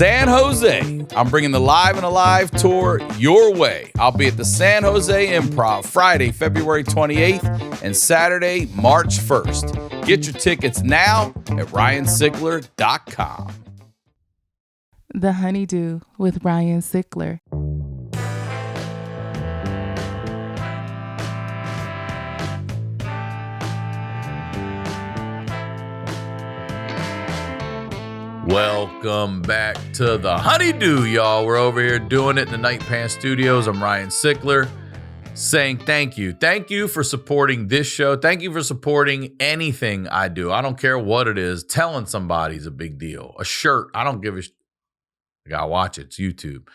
San Jose. I'm bringing the Live and Alive tour your way. I'll be at the San Jose Improv Friday, February 28th and Saturday, March 1st. Get your tickets now at ryansickler.com. The HoneyDew with Ryan Sickler. Welcome back to the HoneyDew, y'all. We're over here doing it in the Night Pants Studios. I'm Ryan Sickler saying thank you. Thank you for supporting this show. Thank you for supporting anything I do. I don't care what it is. Telling somebody's a big deal. A shirt. I don't give a I gotta watch it. It's YouTube.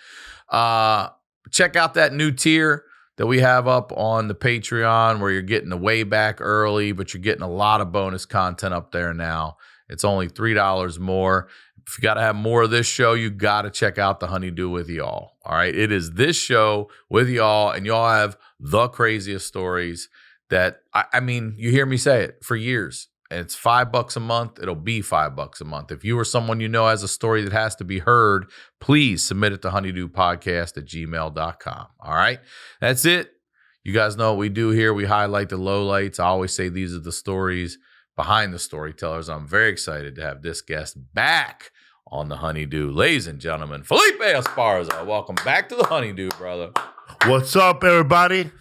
Check out that new tier that we have up on the Patreon where you're getting the Wayback early, but you're getting a lot of bonus content up there now. It's only $3 more. If you got to have more of this show, you got to check out the HoneyDew with y'all. All right. It is this show with y'all, and y'all have the craziest stories that, I mean, you hear me say it for years. And it's $5 a month. It'll be $5 a month. If you or someone you know has a story that has to be heard, please submit it to honeydewpodcast@gmail.com. All right. That's it. You guys know what we do here. We highlight the lowlights. I always say these are the stories behind the storytellers. I'm very excited to have this guest back on the HoneyDew. Ladies and gentlemen, Felipe Esparza. Welcome back to the HoneyDew, brother. What's up, everybody?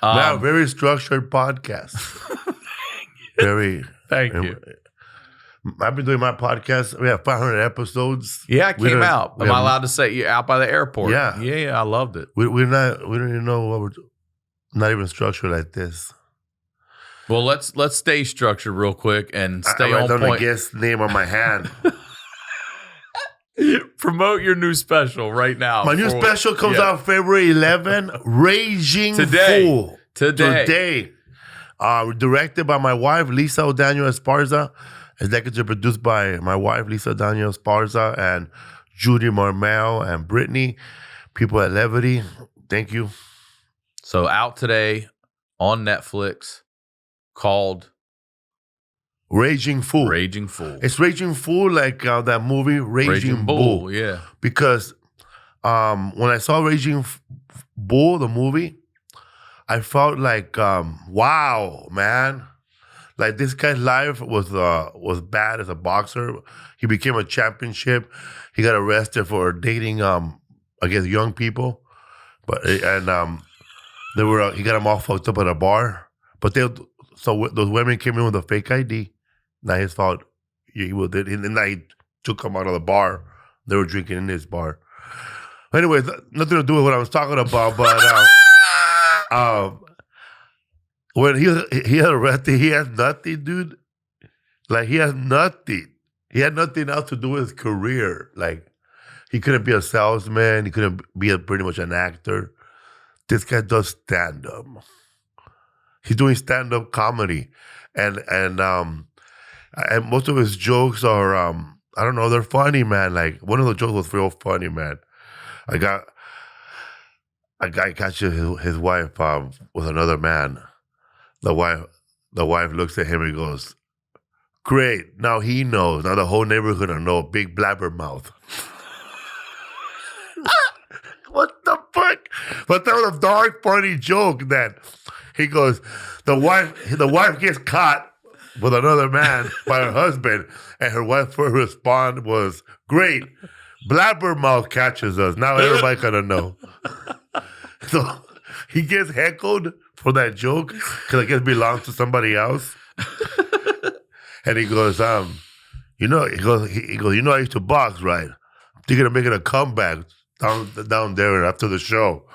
Very structured podcast. Thank you. I've been doing my podcast. We have 500 episodes. Yeah, it came out. Am I allowed to say you're out by the airport? Yeah. Yeah, I loved it. We don't even know what we're not even structured like this. Well, let's stay structured real quick and stay on point. I guess name on my hand. Promote your new special right now. My new special comes out February 11. Raging Fool. Today. Directed by my wife, Lisa O'Daniel Esparza. Executive produced by my wife, Lisa O'Daniel Esparza, and Judy Marmel and Brittany. People at Levity. Thank you. So out today on Netflix. Called Raging Fool. Raging Fool. It's Raging Fool like that movie Raging Bull. Yeah. Because when I saw Raging Bull, the movie, I felt like, wow, man. Like this guy's life was bad as a boxer. He became a championship. He got arrested for dating, I guess, young people. He got him all fucked up at a bar. But So those women came in with a fake ID. Not his fault. He took them out of the bar. They were drinking in his bar. Anyways, nothing to do with what I was talking about. But when he had arrested, he had nothing, dude. Like he had nothing. He had nothing else to do with his career. Like he couldn't be a salesman. He couldn't be pretty much an actor. This guy does stand up. He's doing stand-up comedy, and most of his jokes are I don't know, they're funny, man. Like one of the jokes was real funny, man. A guy catches his wife with another man. The wife looks at him and goes, "Great, now he knows. Now the whole neighborhood gonna know. Big blabbermouth." What the fuck? But that was a dark, funny joke that. He goes, the wife gets caught with another man by her husband, and her wife's first response was, "Great, blabbermouth catches us. Now everybody gonna know." So he gets heckled for that joke because I guess it belongs to somebody else. And he goes, I used to box, right? I'm thinking of making a comeback down there after the show.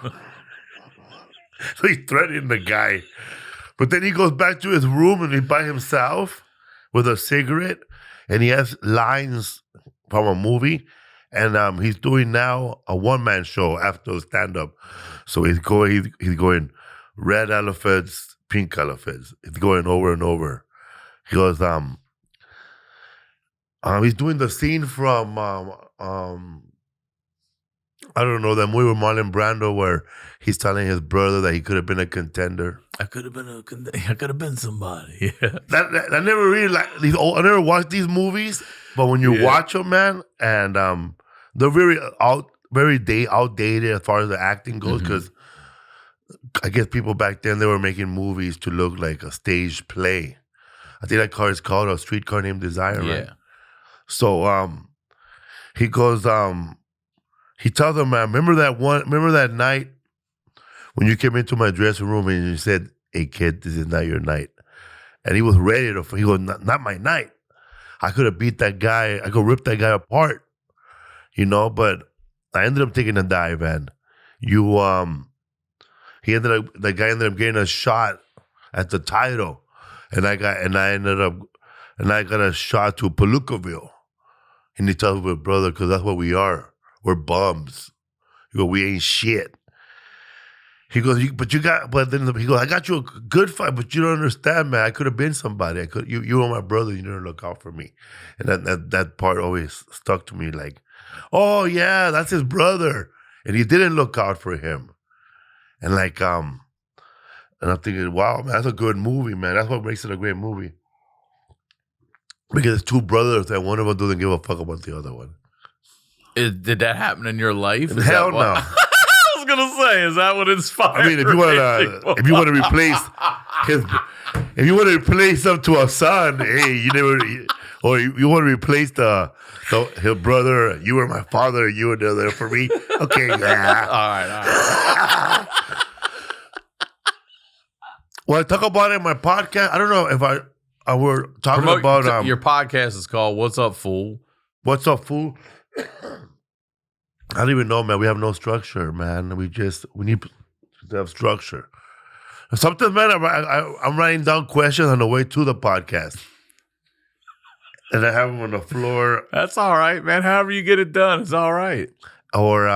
So he's threatening the guy. But then he goes back to his room and he's by himself with a cigarette. And he has lines from a movie. And he's doing now a one-man show after stand-up. So he's going red elephants, pink elephants. He's going over and over. He goes, he's doing the scene from I don't know, that movie with Marlon Brando where he's telling his brother that he could have been a contender. I could have been somebody. Yeah. I never really I never watched these movies, but when you watch them, man, and they're very outdated as far as the acting goes, because I guess people back then, they were making movies to look like a stage play. I think that car is called A Streetcar Named Desire, right? So he goes, he tells them, man, remember that night when you came into my dressing room and you said, hey kid, this is not your night. And he was ready to, he goes, not my night. I could have beat that guy, I could rip that guy apart, but I ended up taking a dive, and the guy ended up getting a shot at the title, and I got a shot to Palookaville. And he tells me, brother, because that's what we are. We're bums. He goes, we ain't shit. He goes, he goes, I got you a good fight, but you don't understand, man. I could have been somebody. You were my brother. You didn't look out for me. And that part always stuck to me, like, oh yeah, that's his brother. And he didn't look out for him. And and I'm thinking, wow, man, that's a good movie, man. That's what makes it a great movie. Because it's two brothers and one of them doesn't give a fuck about the other one. Did that happen in your life? Hell no. I was gonna say, is that what inspired? I mean, if you want to replace him to a son, hey, you want to replace his brother. You were my father. You were there for me. Okay, yeah. All right. Well, I talk about it in my podcast. I don't know if I were talking about your podcast is called "What's Up, Fool." What's up, fool? I don't even know, man. We have no structure, man. We need to have structure. Sometimes, man, I'm writing down questions on the way to the podcast, and I have them on the floor. That's all right, man. However you get it done, it's all right. Or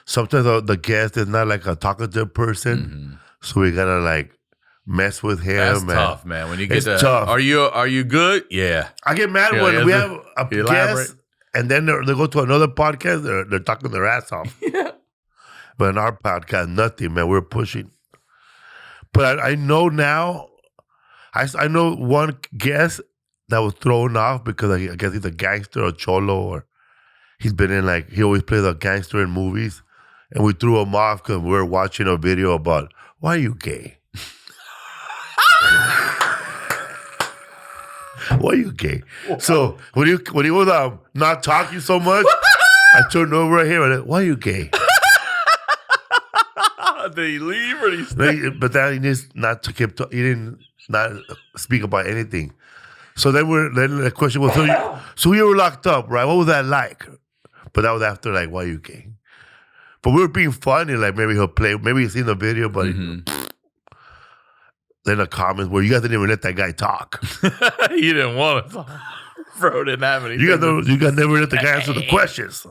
sometimes the guest is not like a talkative person, so we gotta like mess with him. That's tough, man. When you get tough. Are you good? Yeah. I get mad when we have a guest and then they go to another podcast. They're talking their ass off. Yeah. But in our podcast, nothing, man. We're pushing. But I know now. I know one guest that was thrown off because I guess he's a gangster or cholo, or he's been in he always plays a gangster in movies, and we threw him off because we were watching a video about why are you gay. Why are you gay? So when he was not talking so much, I turned over at him and why are you gay? Did he leave or did he stay? But then he just he didn't not speak about anything. So then the question was, so you were locked up, right? What was that like? But that was after why are you gay? But we were being funny, maybe he'll play, maybe he's seen the video, but then the comments where you guys didn't even let that guy talk. You didn't want to talk. Bro didn't have anything. You guys never let the guy answer the questions.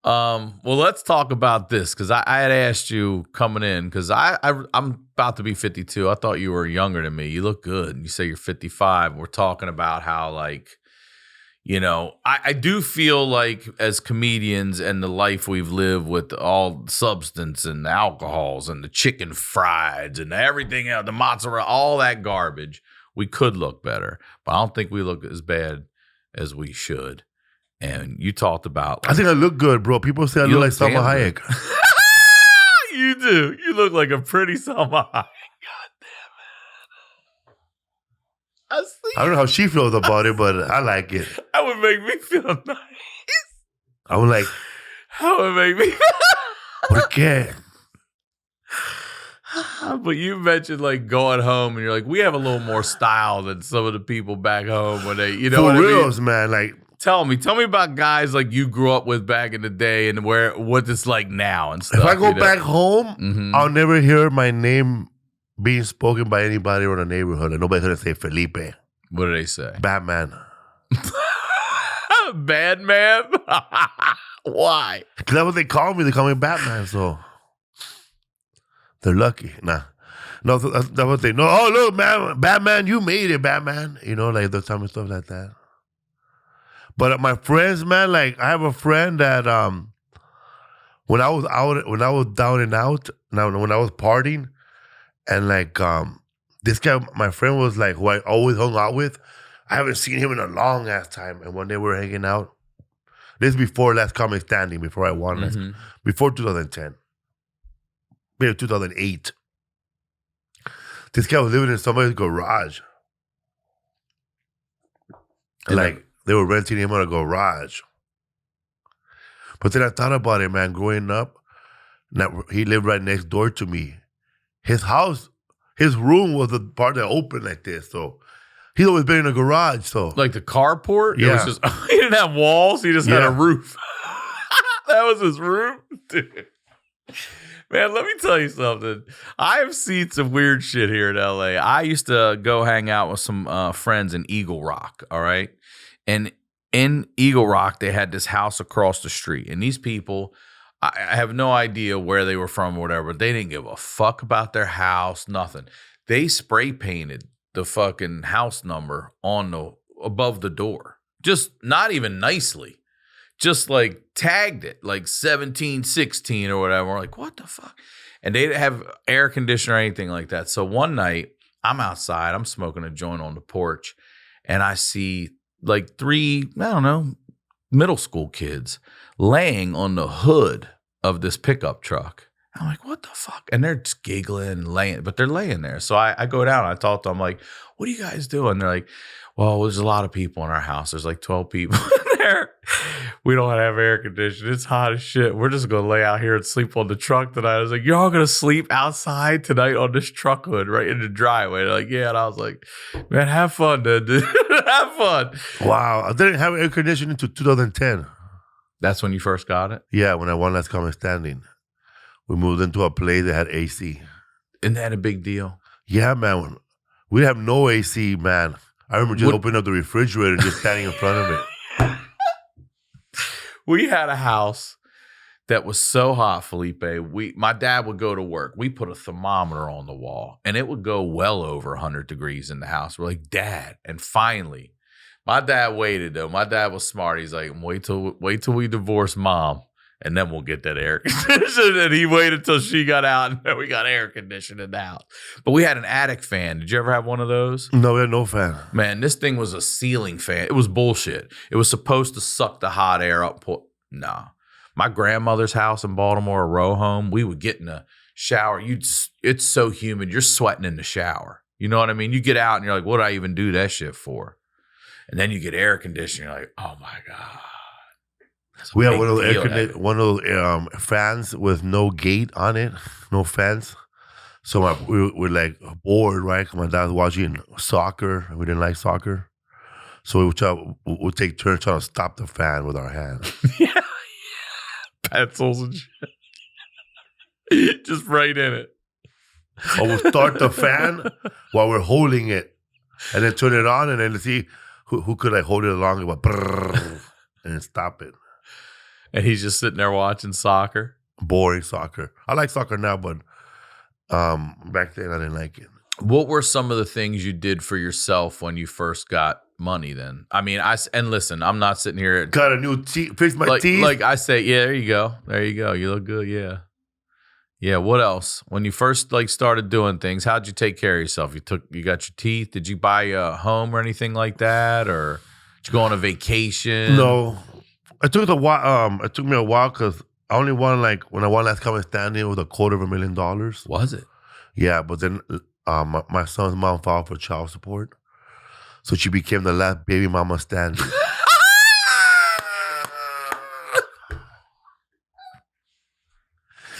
Well, let's talk about this because I had asked you coming in because I'm about to be 52. I thought you were younger than me. You look good. You say you're 55. We're talking about how I do feel like as comedians and the life we've lived with all substance and the alcohols and the chicken frieds and everything else, the mozzarella, all that garbage, we could look better. But I don't think we look as bad as we should. And you talked about... I think I look good, bro. People say I look like Salma Hayek. You do. You look like a pretty Salma Hayek. God damn it. I don't know how she feels about it, but I like it. That would make me feel nice. I'm like... That would make me... ¿Por qué? But you mentioned going home and you're like, we have a little more style than some of the people back home when they, For reals, man, Tell me about guys like you grew up with back in the day and what it's like now and stuff. If I go back home, I'll never hear my name being spoken by anybody in the neighborhood, and nobody's gonna say Felipe. What do they say? Batman. Bad man? Why? Because that's what they call me. They call me Batman, so they're lucky. Nah. No, that's what they know. Oh, look, man, Batman, you made it, Batman. Those type of stuff like that. But my friends, man, I have a friend that when I was down and out, when I was partying, and this guy, my friend was who I always hung out with. I haven't seen him in a long ass time. And one day we were hanging out, This is before Last Comic Standing, before I won before 2010. Maybe 2008. This guy was living in somebody's garage. Like, they were renting him out a garage. But then I thought about it, man, growing up. Now, he lived right next door to me. His house, his room was the part that opened like this. So he's always been in a garage. So like the carport? Yeah. It was just, he didn't have walls. He just had a roof. That was his room? Dude. Man, let me tell you something. I have seen some weird shit here in LA. I used to go hang out with some friends in Eagle Rock, all right? And in Eagle Rock, they had this house across the street. And these people, I have no idea where they were from or whatever. They didn't give a fuck about their house, nothing. They spray painted the fucking house number on above the door. Just not even nicely. Just like tagged it like 1716 or whatever. We're like, what the fuck? And they didn't have air conditioner or anything like that. So one night I'm outside, I'm smoking a joint on the porch, and I see like 3, I don't know, middle school kids laying on the hood of this pickup truck. I'm like, what the fuck? And they're just giggling and laying, but they're laying there. So I go down, I talk to them, like, what are you guys doing? They're like, well, there's a lot of people in our house. There's like 12 people in there. We don't have air conditioning. It's hot as shit. We're just going to lay out here and sleep on the truck tonight. I was like, you're all going to sleep outside tonight on this truck hood right in the driveway? They're like, yeah. And I was like, man, have fun, dude. Have fun. Wow. I didn't have air conditioning until 2010. That's when you first got it? Yeah, when I won Last Comic Standing. We moved into a place that had AC. Isn't that a big deal? Yeah, man. We have no AC, man. I remember just opening up the refrigerator and just standing in front of it. We had a house that was so hot, Felipe. My dad would go to work. We put a thermometer on the wall, and it would go well over 100 degrees in the house. We're like, Dad. And finally, my dad waited, though. My dad was smart. He's like, wait till we divorce Mom, and then we'll get that air conditioning. And he waited till she got out, and then we got air conditioning in the house. But we had an attic fan. Did you ever have one of those? No, we had no fan. Man, this thing was a ceiling fan. It was bullshit. It was supposed to suck the hot air up. Nah. My grandmother's house in Baltimore, a row home, we would get in the shower. It's so humid. You're sweating in the shower. You know what I mean? You get out, and you're like, what did I even do that shit for? And then you get air conditioning. You're like, oh, my God. We had one of those fans with no gate on it, no fence. So we were like bored, right? 'Cause my dad was watching soccer, and we didn't like soccer. So we'd take turns trying to stop the fan with our hands. Yeah. Pencils and shit. Just right in it. Or we'll start the fan while we're holding it, and then turn it on, and then see who could I hold it along and then stop it. And he's just sitting there watching soccer. Boring soccer. I like soccer now, but back then I didn't like it. What were some of the things you did for yourself when you first got money then? I mean, and listen, I'm not sitting here. Got a new teeth, fixed my teeth. Like I say, yeah, there you go. There you go. You look good, yeah. Yeah, what else? When you first started doing things, how'd you take care of yourself? You got your teeth? Did you buy a home or anything like that? Or did you go on a vacation? No. It took me a while because I only won, when I won Last Comic Standing, it was $250,000. Was it? Yeah, but then my son's mom filed for child support. So she became the last baby mama standing.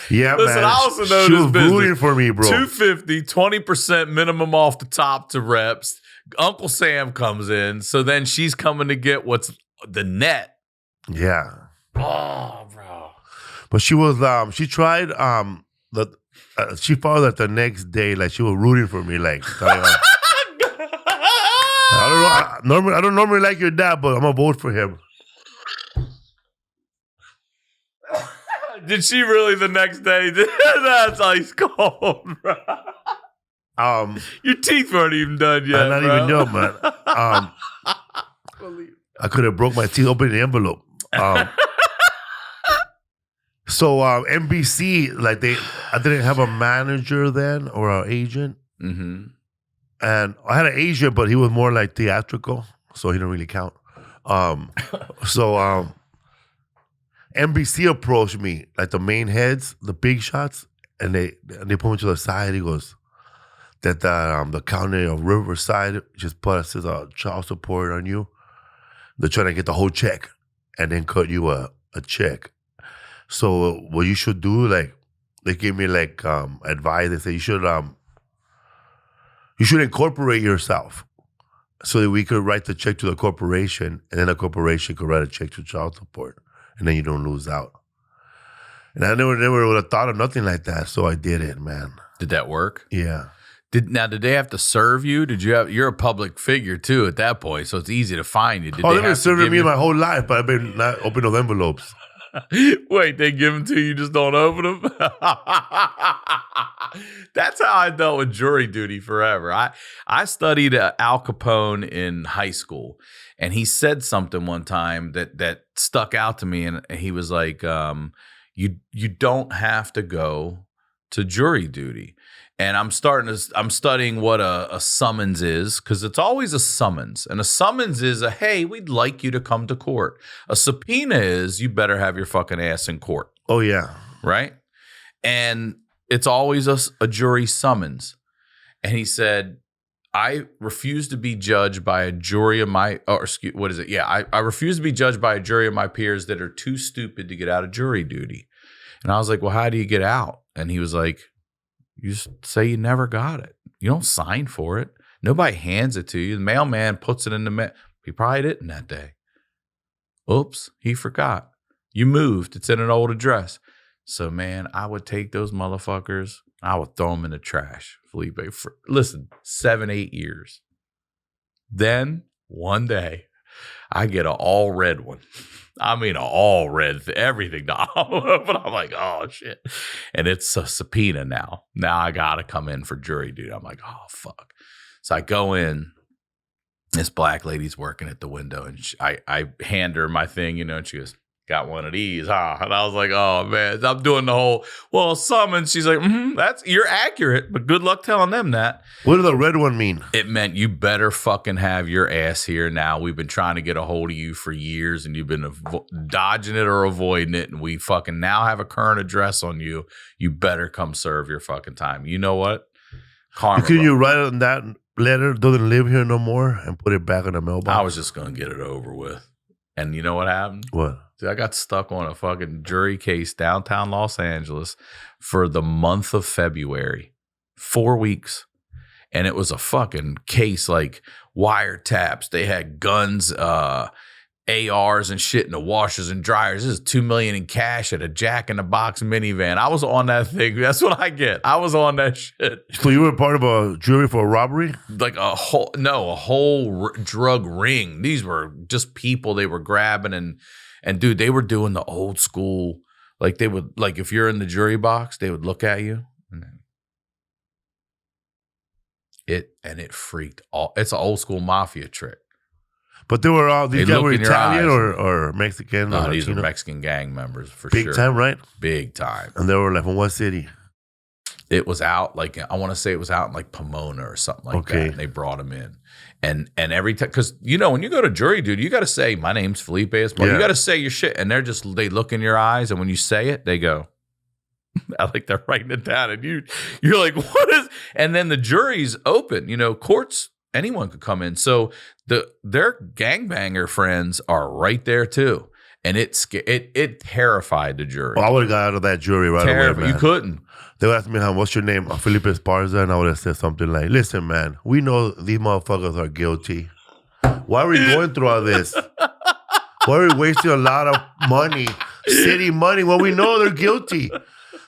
Yeah, listen, man. I also know she this was business. rooting for me, bro. 250, 20% minimum off the top to reps. Uncle Sam comes in, so then she's coming to get what's the net. Yeah. Oh, bro. But she was she tried she found that the next day, she was rooting for me, I don't normally like your dad, but I'm gonna vote for him. Did she really the next day? That's ice cold, bro. Your teeth weren't even done yet. I'm not even done, man. I could have broke my teeth opening the envelope. So NBC, I didn't have a manager then or an agent. Mm-hmm. And I had an agent, but he was more theatrical, so he didn't really count. So NBC approached me, like the main heads, the big shots, and they put me to the side. He goes, that the county of Riverside just put us as a child support on you. They're trying to get the whole check and then cut you a check. So what you should do, like, they gave me like advice. They say you should incorporate yourself so that we could write the check to the corporation, and then the corporation could write a check to child support, and then you don't lose out. And I never would have thought of nothing like that, so I did it, man. Did that work? Yeah. Did they have to serve you? You're a public figure too at that point, so it's easy to find you. They've been serving me my whole life, but I've been not opening those envelopes. Wait, they give them to you, you just don't open them? That's how I dealt with jury duty forever. I studied Al Capone in high school, and he said something one time that stuck out to me, and he was like, you don't have to go to jury duty. And I'm studying what a summons is, because it's always a summons. And a summons is hey, we'd like you to come to court. A subpoena is you better have your fucking ass in court. Oh, yeah. Right? And it's always a jury summons. And he said, I refuse to be judged by a jury of my, what is it? Yeah, I refuse to be judged by a jury of my peers that are too stupid to get out of jury duty. And I was like, well, how do you get out? And he was like, you just say you never got it. You don't sign for it. Nobody hands it to you. The mailman puts it in the mail. He probably didn't that day. Oops, he forgot. You moved. It's in an old address. So, man, I would take those motherfuckers. I would throw them in the trash, Felipe. Listen, 7-8 years. Then, one day, I get an all red one. I mean, an all red, everything. But I'm like, oh, shit. And it's a subpoena now. Now I got to come in for jury duty. I'm like, oh, fuck. So I go in. This black lady's working at the window, and I hand her my thing, and she goes, got one of these, huh? And I was like, oh, man, I'm doing the whole summons. She's like, you're accurate, but good luck telling them that. What did the red one mean? It meant you better fucking have your ass here now. We've been trying to get a hold of you for years, and you've been dodging it or avoiding it, and we fucking now have a current address on you. You better come serve your fucking time. You know what? Karma. Can you write on that letter, doesn't live here no more, and put it back in the mailbox? I was just going to get it over with. And you know what happened? What? Dude, I got stuck on a fucking jury case downtown Los Angeles for the month of February. 4 weeks. And it was a fucking case like wiretaps. They had guns, ARs and shit in the washers and dryers. This is $2 million in cash at a Jack in the Box minivan. I was on that thing. That's what I get. I was on that shit. So you were part of a jury for a robbery? Like a whole drug ring. These were just people they were grabbing and dude, they were doing the old school. Like they would, like if you're in the jury box, they would look at you and it freaked all. It's an old school mafia trick. But they were all, these guys were Italian or Mexican? No, these were Mexican gang members for sure. Big time, right? Big time. And they were like from what city? It was out like, I want to say it was out in like Pomona or something like that. And they brought them in. And every time, because when you go to jury duty, you got to say, my name's Felipe Esparza. Yeah. You got to say your shit. And they look in your eyes. And when you say it, they go, I like they're writing it down. And you're like, what is, and then the jury's open, courts, anyone could come in. So their gangbanger friends are right there too. And it terrified the jury. Well, I would have got out of that jury right away, man. You couldn't. They would ask me, what's your name? Felipe Esparza. And I would have said something like, listen, man, we know these motherfuckers are guilty. Why are we going through all this? Why are we wasting a lot of money, city money, when we know they're guilty?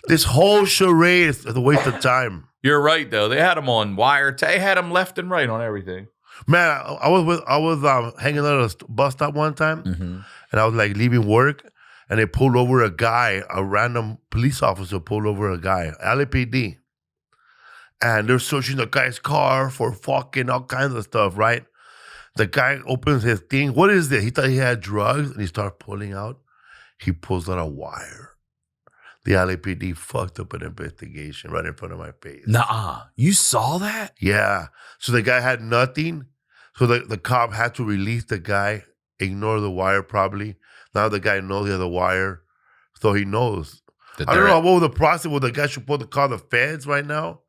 This whole charade is a waste of time. You're right, though. They had them on wire. They had them left and right on everything. Man, I was hanging out at a bus stop one time, and I was like leaving work, and they pulled over a guy. A random police officer pulled over a guy, LAPD, and they're searching the guy's car for fucking all kinds of stuff. Right? The guy opens his thing. What is it? He thought he had drugs, and he started pulling out. He pulls out a wire. The LAPD fucked up an investigation right in front of my face. Nuh-uh. You saw that? Yeah. So the guy had nothing. So the cop had to release the guy, ignore the wire probably. Now the guy knows he has a wire. so he knows. That I don't they're- know what was the process. Well, the guy should put the call the feds right now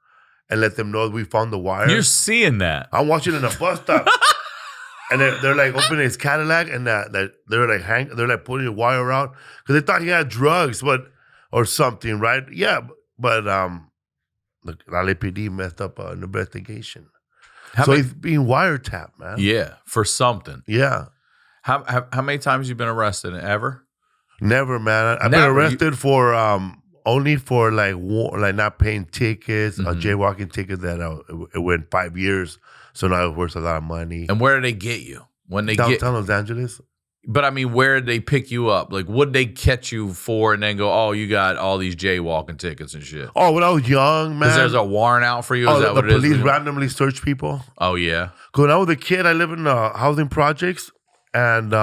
and let them know we found the wire. You're seeing that. I'm watching in a bus stop, and they're like opening his Cadillac, and they're like putting the wire out because they thought he had drugs, or something, right? Yeah, but the LAPD messed up an investigation, he's being wiretapped, man. Yeah, for something. Yeah. How many times you been arrested? Ever? Never, man. I've been arrested for only for like not paying tickets, a jaywalking ticket that it went 5 years, so now it worth a lot of money. And where did they get you when they downtown Los Angeles? But I mean, where did they pick you up? Like, what did they catch you for, and then go, "Oh, you got all these jaywalking tickets and shit." Oh, when I was young, man. Because there's a warrant out for you. Is that the what it is? police randomly search people. Oh yeah. When I was a kid, I lived in housing projects, and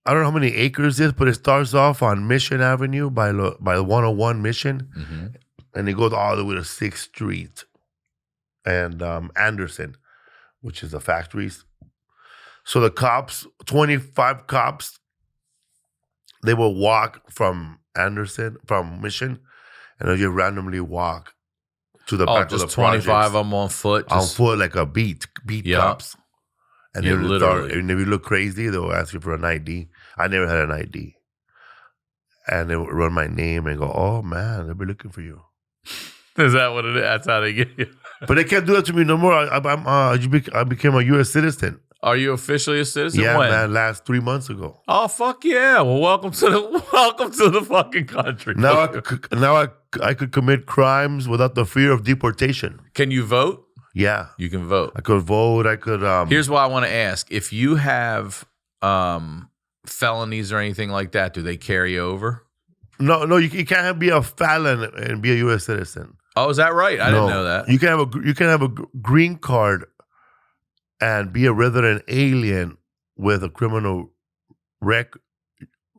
I don't know how many acres it is, but it starts off on Mission Avenue by 101 Mission, and it goes all the way to 6th Street and Anderson, which is the factories. So the cops, 25 cops, they will walk from Mission, and they'll just randomly walk to the back of the just 25 projects. of them on foot. On foot, like a beat cops. And Yeah, literally. and if you look crazy, they'll ask you for an ID. I never had an ID. And they would run my name and go, "Oh, man, they'll be looking for you." Is that what it is? That's how they get you. But they can't do that to me no more. I became a U.S. citizen. Are you officially a citizen? Yeah, when? man, last 3 months ago. Oh fuck yeah! Well, welcome to the fucking country. Now I could commit crimes without the fear of deportation. Can you vote? Yeah. You can vote. I could vote. I could. Here's what I want to ask: if you have felonies or anything like that, do they carry over? No, you can't be a felon and be a U.S. citizen. Oh, is that right? I didn't know that. You can have a green card and be a resident alien with a criminal record.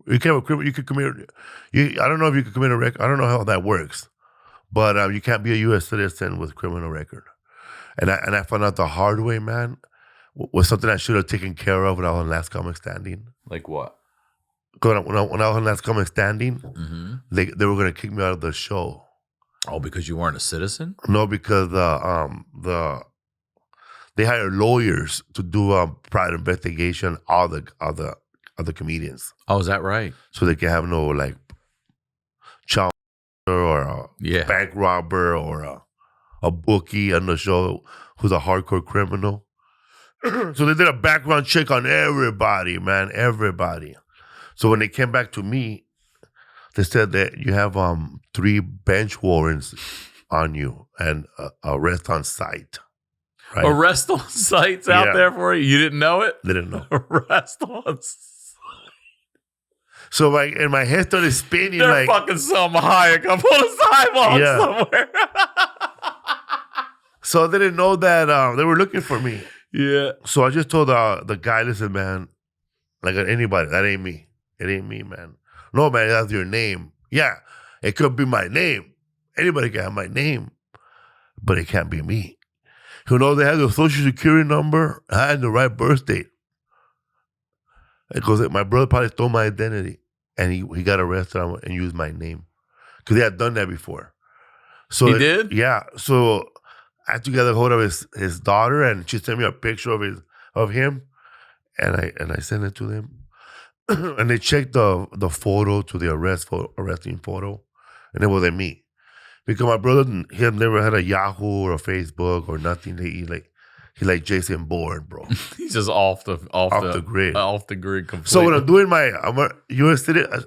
You can have you could commit. I don't know if you could commit a record. I don't know how that works, but you can't be a U.S. citizen with criminal record. And I found out the hard way, man. Was something I should have taken care of when I was on Last Comic Standing. Like what? When I was on Last Comic Standing, they were gonna kick me out of the show. Oh, because you weren't a citizen? No, because they hire lawyers to do a private investigation all the comedians. Oh, is that right? So they can have no like child or a bank robber or a bookie on the show who's a hardcore criminal. So they did a background check on everybody, man, everybody. So when they came back to me, they said that you have 3 bench warrants on you and arrest on sight. Right? Arrest on sites out there for you? You didn't know it? Didn't know. Arrest on sight. So in my head started spinning. They're like fucking Salma Hayek up on a sidewalk somewhere. So I didn't know that they were looking for me. Yeah. So I just told the guy, "Listen, man, like anybody, that ain't me. It ain't me, man. No, man, that's your name. Yeah, it could be my name. Anybody can have my name, but it can't be me. You know, they have the social security number. I had the right birth date. Because my brother probably stole my identity, and he got arrested and used my name because he had done that before. So he did? Yeah. So I had to get a hold of his daughter, and she sent me a picture of him, and I sent it to them. And they checked the photo to the arresting photo, and it wasn't me. Because my brother, he had never had a Yahoo or a Facebook or nothing. He like Jason Bourne, bro. He's just off the grid. Off the grid completely. So when I'm doing I'm a U.S. citizen,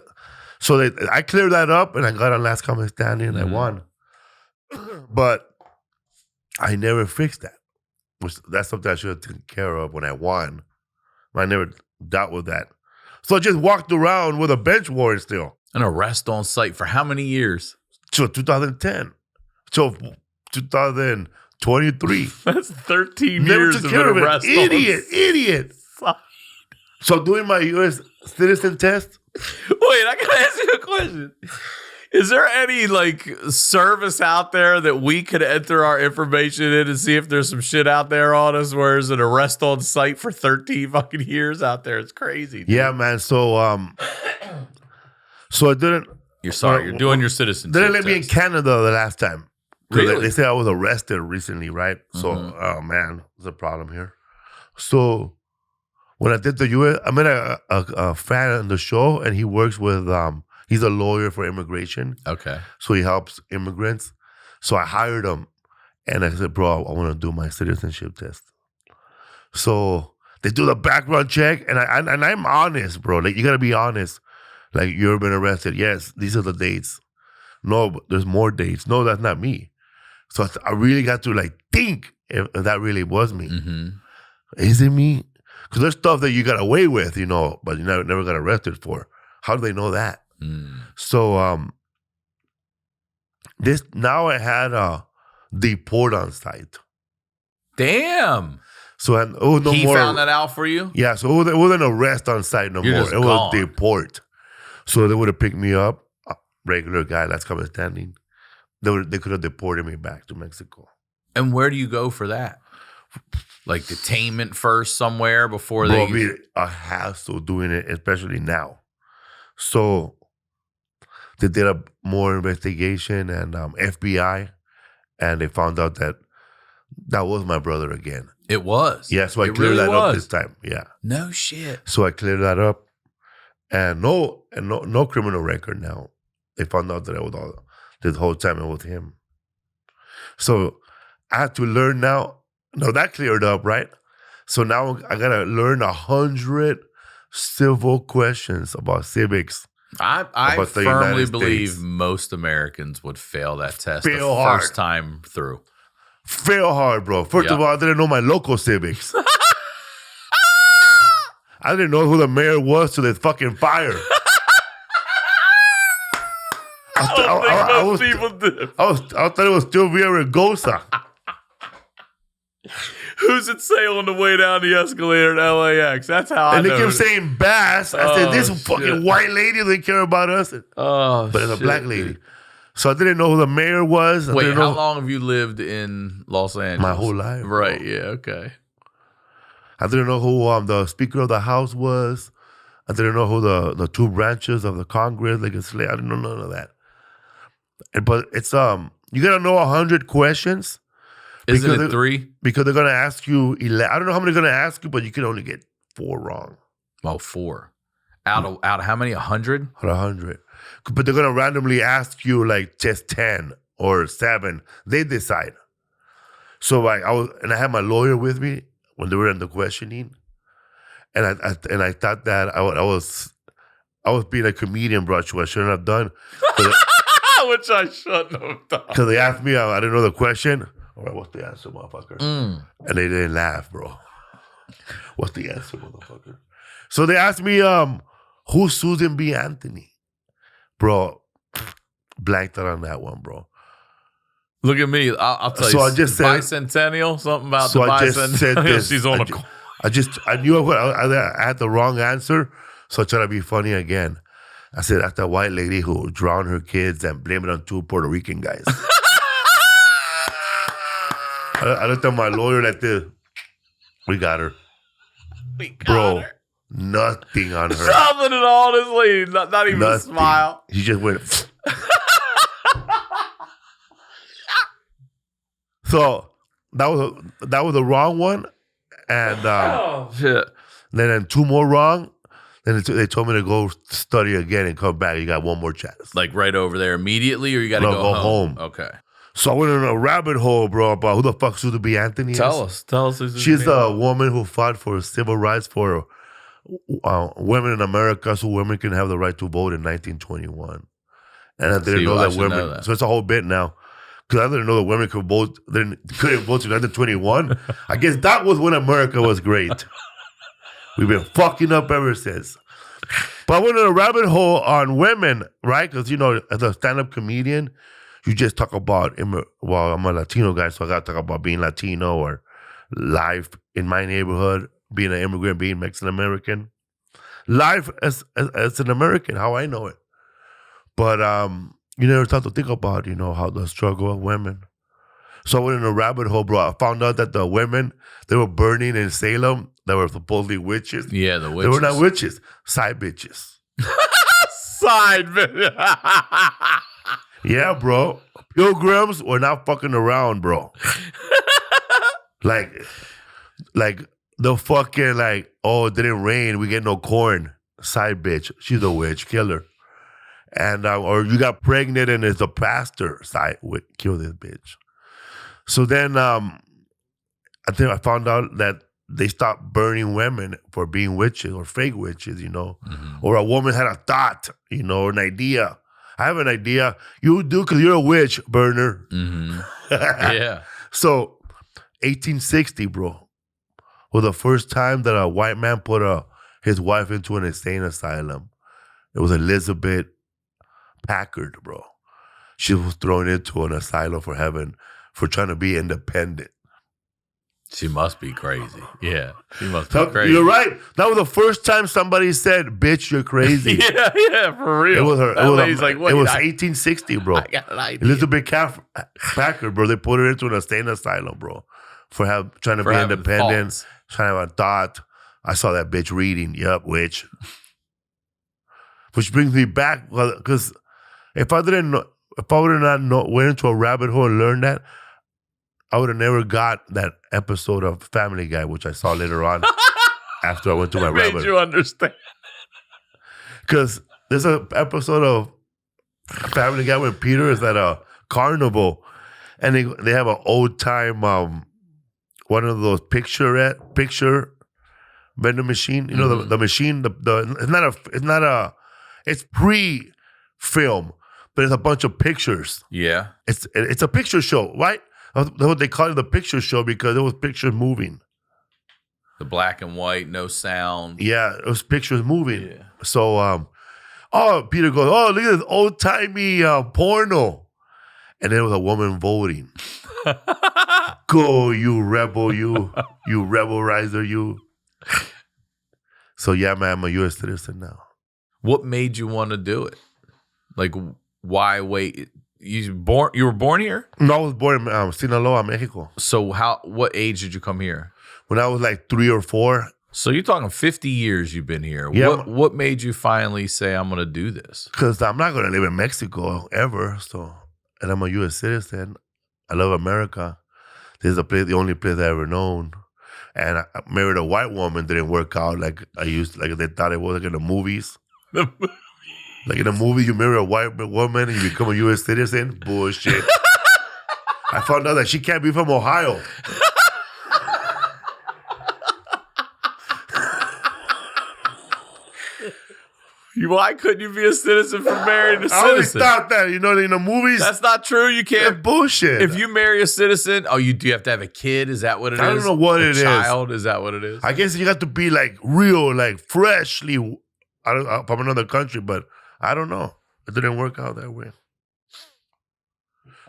so I cleared that up, and I got on Last Comic Standing, and I won. But I never fixed that. That's something I should have taken care of when I won. I never dealt with that. So I just walked around with a bench warrant still. An arrest on site for how many years? Till 2010. Till 2023. That's 13 Never years took of care an of arrest it. on Idiot. So doing my U.S. citizen test. Wait, I gotta ask you a question. Is there any service out there that we could enter our information in and see if there's some shit out there on us where there's an arrest on site for 13 fucking years out there? It's crazy, dude. Yeah, man. So So I didn't. You're sorry. You're doing your citizenship. They didn't let me in test. Canada the last time. Really? They said I was arrested recently, right? So, oh man, there's a problem here. So when I did the U.S., I met a fan on the show, and he works with, he's a lawyer for immigration. Okay. So he helps immigrants. So I hired him, and I said, bro, I want to do my citizenship test. So they do the background check, and I'm honest, bro. Like, you got to be honest. Like, you've been arrested. Yes, these are the dates. No, but there's more dates. No, that's not me. So I really got to, like, think if that really was me. Mm-hmm. Is it me? Because there's stuff that you got away with, you know, but you never got arrested for. How do they know that? So now I had a deport on site. Damn. So it was no he more. found that out for you? Yeah, so it wasn't arrest on site no You're more. just It was gone. deport. So they would have picked me up, a regular guy that's coming standing. They could have deported me back to Mexico. And where do you go for that? Like detainment first somewhere before Bro, they... be a hassle doing it, especially now. So they did a more investigation and FBI, and they found out that was my brother again. It was? Yeah, so I It cleared really that up was. this time. Yeah. No shit. So I cleared that up. And no criminal record now. They found out that I was all this whole time it was him. So I had to learn now. No, that cleared up, right? So now I gotta learn 100 civil questions about civics. I about the firmly United believe States. most Americans would fail that test Fail the hard. first time through. Fail hard, bro. First of all, I didn't know my local civics. I didn't know who the mayor was till they fucking fired. I thought it was still Villaraigosa. Who's it say on the way down the escalator at LAX? That's how And they kept saying Bass. I said, this fucking shit. white lady doesn't care about us. Oh, But it's a shit, black lady. dude. So I didn't know who the mayor was. Wait, how long have you lived in Los Angeles? My whole life. Right, bro. yeah, okay. I didn't know who the Speaker of the House was. I didn't know who the two branches of the Congress, legislature. I didn't know none of that. But it's you gotta know 100 questions. Isn't it 3? Because they're gonna ask you 11. I don't know how many they're gonna ask you, but you can only get 4 wrong. Oh, 4. Out of how many? 100? Out of 100. But they're gonna randomly ask you like just 10 or 7. They decide. So I had my lawyer with me when they were in the questioning, and I thought that I was being a comedian, bro, which I shouldn't have done. Which I shouldn't have done. Because they asked me, I didn't know the question. All right, what's the answer, motherfucker? And they didn't laugh, bro. What's the answer, motherfucker? So they asked me, who's Susan B. Anthony? Bro, blanked out on that one, bro. Look at me. I'll tell you. So I just said bicentennial. Something about so the I just said bicentennial. this. She's on I knew I had the wrong answer, so I tried to be funny again. I said, that's that white lady who drowned her kids and blamed it on 2 Puerto Rican guys. I looked at my lawyer like this. We got her. Bro, nothing on her. Something at all, this lady. Not even a smile. She just went. So that was the wrong one. And shit. then 2 more wrong. Then they told me to go study again and come back. You got 1 more chance. Like right over there immediately, or you got to go home? Okay. So I went in a rabbit hole, bro, about who the fuck Susan B. Anthony is. Tell us. She's a woman who fought for civil rights for women in America, so women can have the right to vote in 1921. And I didn't know that women. So it's a whole bit now. Because I didn't know that women could vote. They couldn't vote in 1921. I guess that was when America was great. We've been fucking up ever since. But I went in a rabbit hole on women, right? Because, as a stand-up comedian, you just talk about, well, I'm a Latino guy, so I got to talk about being Latino or life in my neighborhood, being an immigrant, being Mexican-American. Life as an American, how I know it. But you never start to think about, how the struggle of women. So I went in a rabbit hole, bro. I found out that the women, they were burning in Salem, that were supposedly witches. Yeah, the witches. They were not witches, side bitches. side, man. Yeah, bro. Pilgrims were not fucking around, bro. like the fucking oh, it didn't rain, we get no corn. Side bitch. She's a witch, kill her. And or you got pregnant and it's a pastor. Side witch, kill this bitch. So then I think I found out that they stopped burning women for being witches or fake witches, or a woman had a thought, or an idea. I have an idea. You do because you're a witch, burner. Mm-hmm. Yeah. So 1860, bro, was the first time that a white man put his wife into an insane asylum. It was Elizabeth Packard, bro. She was thrown into an asylum for trying to be independent. She must be crazy. Yeah, she must be crazy. You're right. That was the first time somebody said, "Bitch, you're crazy." yeah, for real. It was her. That lady's like, wait, it was 1860, bro. I got an idea. Elizabeth Packard, bro. They put her into an insane asylum, bro, for trying to be independent, thoughts. trying to have a thought. I saw that bitch reading. Yup, witch. Which brings me back, because if I would have not went into a rabbit hole and learned that, I would have never got that episode of Family Guy, which I saw later on after I went to my rabbit. Made you understand. Because there's an episode of Family Guy when Peter is at a carnival and they have an old time one of those picture vending machine. The machine. It's pre-film, but it's a bunch of pictures. Yeah, it's a picture show, right? That's what they call it, the picture show, because it was pictures moving. the black and white, no sound. Yeah, it was pictures moving. Yeah. So, Peter goes, "Oh, look at this old timey porno," and there was a woman voting. Go, you rebel, you rebel riser, you. So yeah, man, I'm a U.S. citizen now. What made you want to do it? Like, why wait? You were born here? No, I was born in Sinaloa, Mexico. So what age did you come here? When I was like 3 or 4. So you're talking 50 years you've been here. Yeah. What made you finally say, I'm going to do this? Because I'm not going to live in Mexico ever. And I'm a U.S. citizen. I love America. This is the only place I ever known. And I married a white woman. Didn't work out like they thought it was like in the movies. Like in a movie, you marry a white woman and you become a U.S. citizen. Bullshit. I found out that she can't be from Ohio. Why couldn't you be a citizen for marrying a citizen? I always thought that, in the movies. That's not true. You can't. That's bullshit. If you marry a citizen, do you have to have a kid? Is that what it is? I don't know what it is. A child? Is that what it is? I guess you got to be like real, like freshly from another country, but I don't know. It didn't work out that way.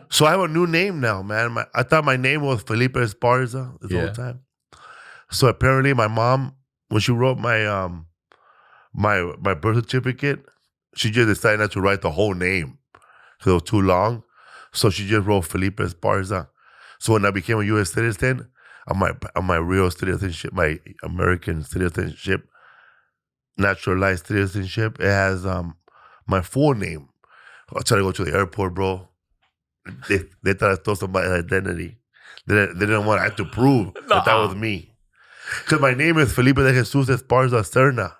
So I have a new name now, man. I thought my name was Felipe Esparza this whole time. So apparently my mom, when she wrote my my birth certificate, she just decided not to write the whole name because it was too long. So she just wrote Felipe Esparza. So when I became a U.S. citizen, on my real citizenship, my American citizenship, naturalized citizenship, it has my full name. I tried to go to the airport, bro. They thought I stole somebody's identity. They didn't want I had to prove that was me. Because my name is Felipe de Jesus Esparza Serna.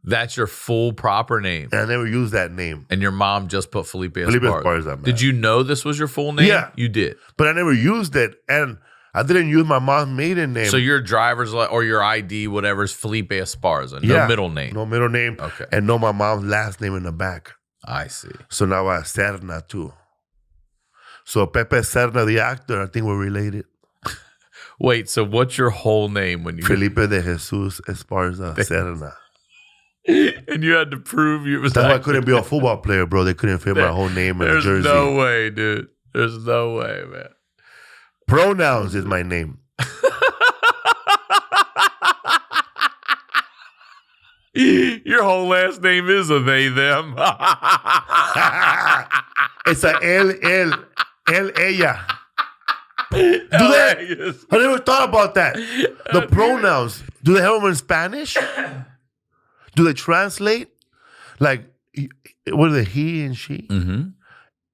That's your full proper name. And I never used that name. And your mom just put Felipe Esparza. Felipe Esparza, man. Did you know this was your full name? Yeah. You did. But I never used it. And I didn't use my mom's maiden name. So your driver's or your ID, whatever, is Felipe Esparza. No middle name. No middle name. Okay. And no my mom's last name in the back. I see. So now I have Serna too. So Pepe Serna, the actor, I think we're related. Wait, so what's your whole name when you... Felipe de Jesus Esparza Serna. And you had to prove you was... That's why I couldn't be a football player, bro. They couldn't fit my whole name in a jersey. There's no way, dude. There's no way, man. Pronouns is my name. Your whole last name is a they, them. It's a él, ella. I never thought about that. The pronouns, do they have them in Spanish? Do they translate? Like, what is it? He and she? Mm-hmm.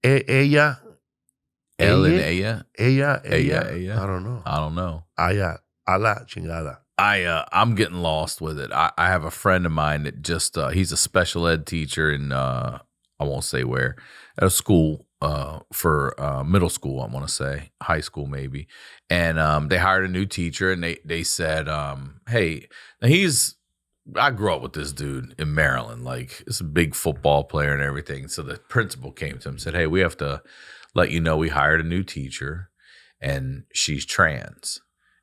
Ella. L and Aya. Ella. Aya. I don't know. I don't know. Aya. A la chingada. I'm getting lost with it. I have a friend of mine that just he's a special ed teacher in I won't say where, at a school for middle school, I want to say, high school maybe. And they hired a new teacher, and they said, hey, now I grew up with this dude in Maryland, like it's a big football player and everything. So the principal came to him and said, hey, we have to let you know we hired a new teacher and she's trans.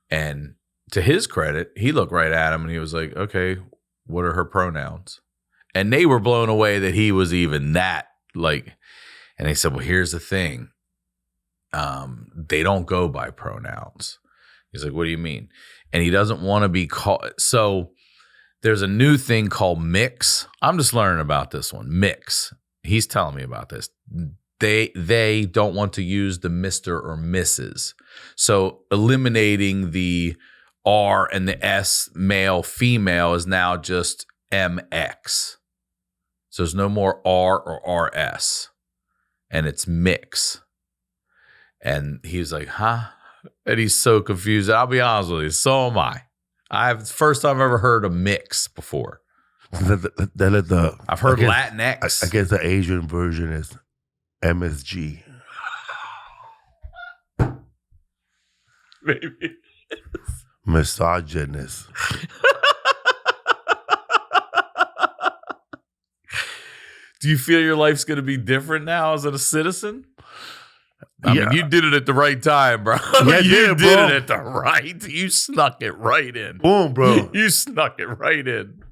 And to his credit, he looked right at him and he was like, okay, what are her pronouns? And they were blown away that he was even that, like, and they said, well, here's the thing. They don't go by pronouns. He's like, what do you mean? And he doesn't want to be called. So there's a new thing called mix. I'm just learning about this one. Mix. He's telling me about this. They don't want to use the Mr. or Mrs. So eliminating the R and the S, male, female, is now just MX. So there's no more R or RS. And it's mix. And he's like, huh? And he's so confused. I'll be honest with you. So am I. First time I've ever heard a mix before. I've heard Latinx. I guess the Asian version is MSG. Maybe. Misogynist. Do you feel your life's going to be different now as a citizen? I mean, you did it at the right time, bro. Yeah, you did bro. it at the right. You snuck it right in. Boom, bro. You snuck it right in.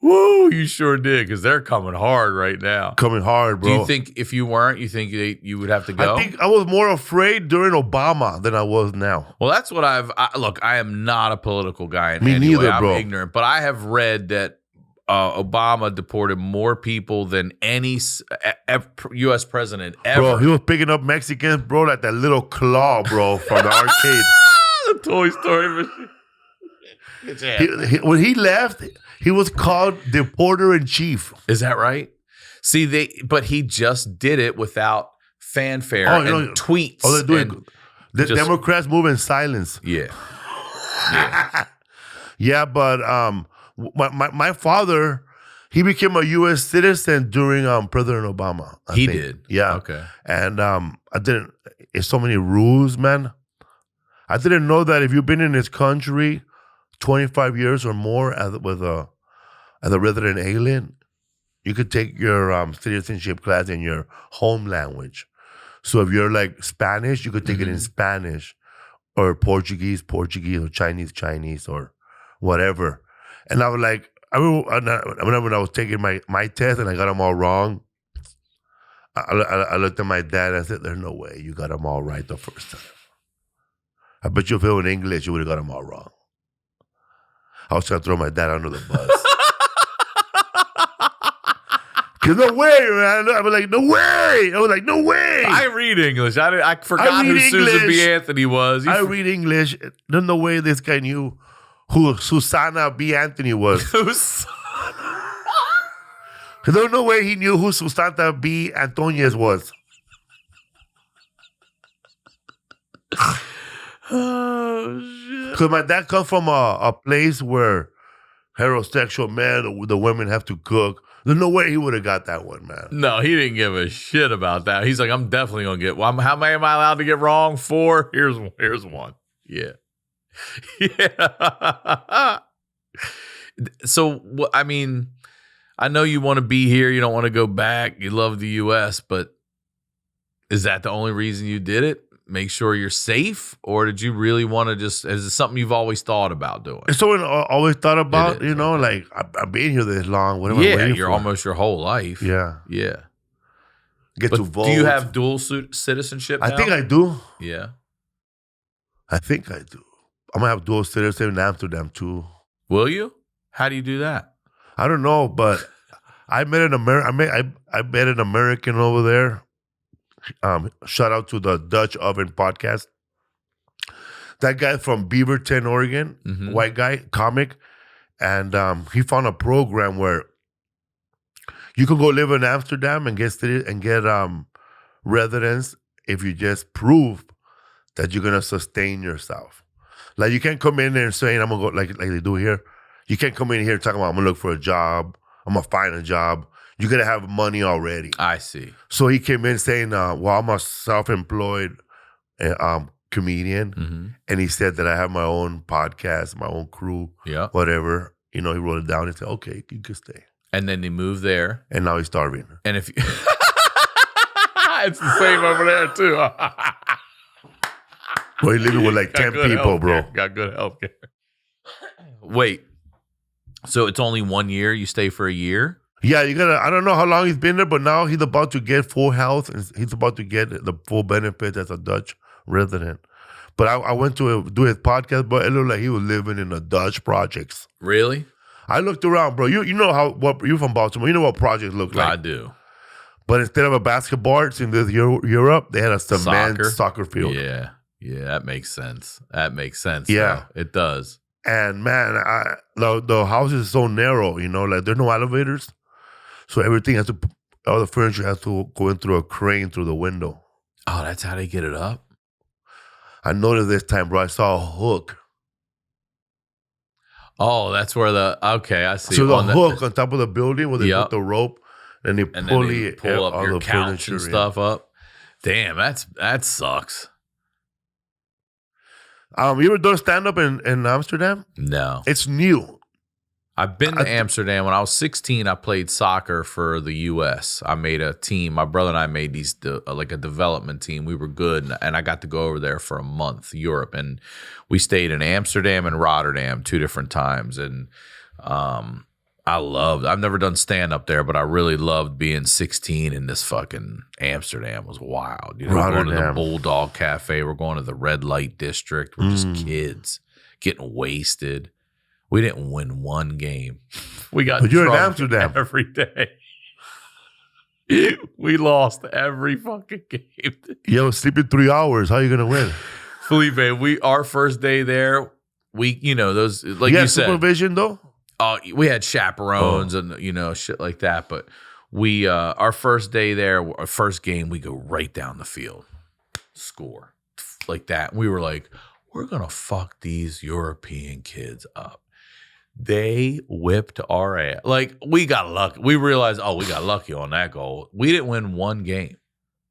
Woo, you sure did, because they're coming hard right now. Coming hard, bro. Do you think if you weren't, you think you would have to go? I think I was more afraid during Obama than I was now. Well, that's what look, I am not a political guy in Me any neither, way. bro. I'm ignorant, but I have read that Obama deported more people than any U.S. president ever. Bro, he was picking up Mexicans, bro, like that little claw, bro, from the arcade. The Toy Story machine. When he left, he was called Deporter-in-Chief. Is that right? See, but he just did it without fanfare and tweets. Oh, they're doing the Democrats move in silence. Yeah. Yeah, but my father, he became a U.S. citizen during President Obama. I think. Did? Yeah. Okay. And it's so many rules, man. I didn't know that if you've been in this country 25 years or more as a resident alien, you could take your citizenship class in your home language. So if you're like Spanish, you could take it in Spanish, or Portuguese, or Chinese, or whatever. And I was like, I remember when I was taking my test and I got them all wrong, I looked at my dad and I said, there's no way you got them all right the first time. I bet you if it was in English, you would have got them all wrong. I was trying to throw my dad under the bus. Cause no way, man. I was like, no way. I read English. I forgot who Susan B. Anthony was. I read English. There's no way this guy knew who Susanna B. Anthony was. There's no way he knew who Susana B. Antonez was. Oh, shit. Because my dad comes from a place where heterosexual men, the women have to cook. There's no way he would have got that one, man. No, he didn't give a shit about that. He's like, I'm definitely going to get one. How many am I allowed to get wrong? 4? Here's one. Yeah. Yeah. So, I mean, I know you want to be here. You don't want to go back. You love the U.S., but is that the only reason you did it? Make sure you're safe? Or did you really want to is it something you've always thought about doing? It's something I always thought about, like I've been here this long. What am I waiting for? Almost your whole life. Yeah. Get to vote. Do you have dual citizenship now? I think I do. Yeah. I think I do. I'm going to have dual citizenship in Amsterdam too. Will you? How do you do that? I don't know, but I met an American over there. Shout out to the Dutch Oven podcast. That guy from Beaverton, Oregon, white guy, comic, and he found a program where You can go live in Amsterdam and get residence if you just prove that you're gonna sustain yourself. Like you can't come in there and saying I'm gonna go like they do here. You can't come in here talking about I'm gonna look for a job. I'm gonna find a job. You're gonna have money already. I see. So he came in saying, well, I'm a self-employed comedian. And he said that I have my own podcast, my own crew, whatever. He wrote it down and said, okay, you can stay. And then he moved there. And now he's starving. And if you... It's the same over there, too. Well, he's living with like 10 people, bro. Got good health care. Wait. So it's only 1 year? You stay for a year? Yeah, I don't know how long he's been there, but now he's about to get full health and he's about to get the full benefits as a Dutch resident. But I went to do his podcast, but it looked like he was living in the Dutch projects. Really? I looked around, bro. You know what you're from Baltimore. You know what projects look like. I do. But instead of a basketball in this Europe, they had a cement soccer field. Yeah, that makes sense. Yeah, it does. And man, the house is so narrow. Like there's no elevators. So everything all the furniture has to go in through a crane through the window. Oh, that's how they get it up? I noticed this time, bro, I saw a hook. Oh, that's where okay, I see. So the hook on top of the building where they put the rope and they pull up your couch and stuff up. Damn, that sucks. You ever done stand-up in Amsterdam? No. It's new. I've been to Amsterdam. When I was 16, I played soccer for the U.S. I made a team. My brother and I made like a development team. We were good, and I got to go over there for a month, Europe. And we stayed in Amsterdam and Rotterdam 2 different times. And I've never done stand-up there, but I really loved being 16 in this fucking Amsterdam. It was wild. We're going to the Bulldog Cafe. We're going to the Red Light District. We're just kids getting wasted. We didn't win one game. We got but you're in Amsterdam every day. We lost every fucking game. Yo, sleeping 3 hours. How you gonna win? Felipe, our first day there, those like you said, supervision though. We had chaperones and shit like that. But we our first day there, our first game, we go right down the field, score like that. We were like, we're gonna fuck these European kids up. They whipped our ass. Like, we got lucky. We realized, we got lucky on that goal. We didn't win one game.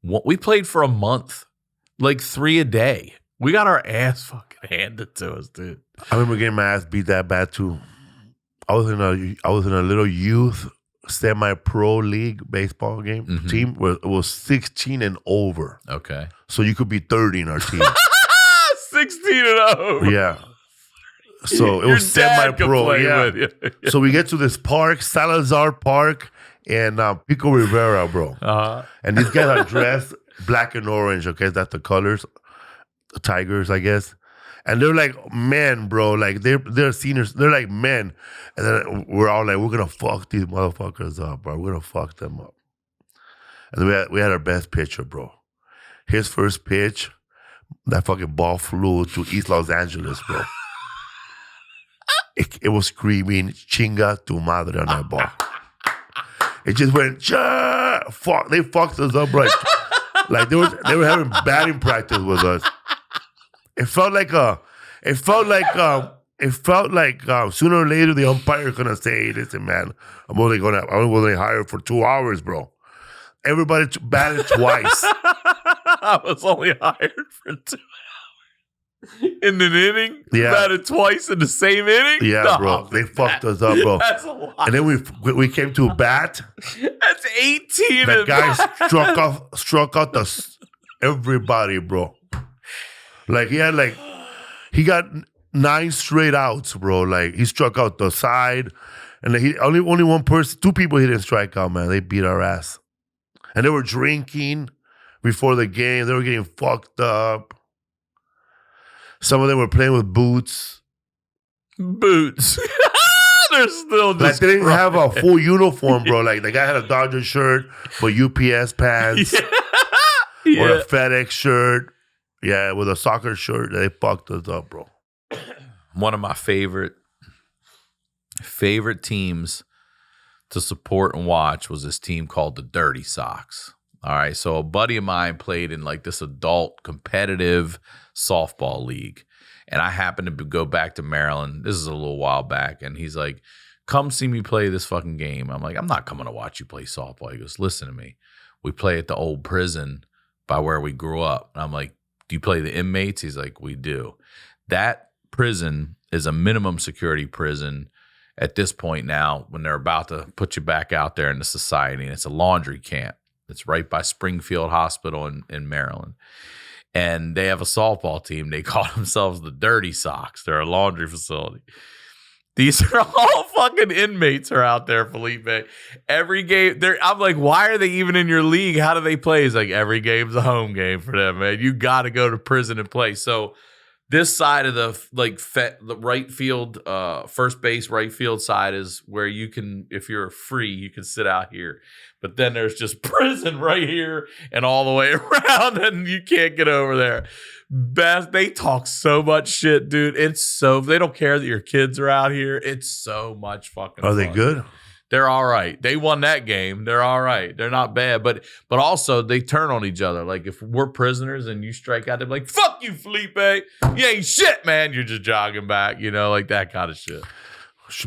We played for a month, like 3 a day. We got our ass fucking handed to us, dude. I remember getting my ass beat that bad too. I was in a little youth semi-pro league baseball game team where it was 16 and over. Okay. So you could be 30 in our team. 16 and over. Yeah. So it was semi-pro. Yeah. So we get to this park, Salazar Park, and Pico Rivera, bro. And these guys are dressed black and orange. Okay, that's the colors. The Tigers, I guess. And they're like men, bro. Like they're seniors. They're like men. And then we're all like, we're gonna fuck these motherfuckers up, bro. We're gonna fuck them up. And we had our best pitcher, bro. His first pitch, that fucking ball flew to East Los Angeles, bro. It was screaming chinga tu madre on that ball. It just went, fuck. They fucked us up, right? Like they were having batting practice with us. It felt like sooner or later the umpire gonna say, hey, listen, man, I'm only hired for 2 hours, bro. Everybody batted twice. I was only hired for 2 hours. In an inning? Yeah. Batted twice in the same inning? Yeah, no, bro. They fucked us up, bro. That's a lot. And then we came to a bat. That's 18. That guy struck out everybody, bro. Like he got 9 straight outs, bro. Like he struck out the side. And he only one person, 2 people he didn't strike out, man. They beat our ass. And they were drinking before the game. They were getting fucked up. Some of them were playing with boots. Boots. They're still just like they didn't have a full uniform, bro. Like the guy had a Dodger shirt, but UPS pants, or a FedEx shirt, with a soccer shirt. They fucked us up, bro. One of my favorite teams to support and watch was this team called the Dirty Sox. All right, so a buddy of mine played in like this adult competitive softball league, and I happened to go back to Maryland. This is a little while back, and he's like, come see me play this fucking game. I'm like, I'm not coming to watch you play softball. He goes, listen to me. We play at the old prison by where we grew up. And I'm like, do you play the inmates? He's like, we do. That prison is a minimum security prison at this point now when they're about to put you back out there into society. And it's a laundry camp. It's right by Springfield Hospital in Maryland. And they have a softball team. They call themselves the Dirty Sox. They're a laundry facility. These are all fucking inmates are out there, Felipe. Every game, I'm like, why are they even in your league? How do they play? It's like every game's a home game for them, man. You got to go to prison and play. So this side of the right field, first base, right field side is where you can, if you're free, you can sit out here. But then there's just prison right here and all the way around, and you can't get over there. They talk so much shit, dude. They don't care that your kids are out here. It's so much fucking fun. Are they good? They're all right. They won that game. They're all right. They're not bad. But also they turn on each other. Like if we're prisoners and you strike out, they're like, fuck you, Felipe. You ain't shit, man. You're just jogging back, like that kind of shit.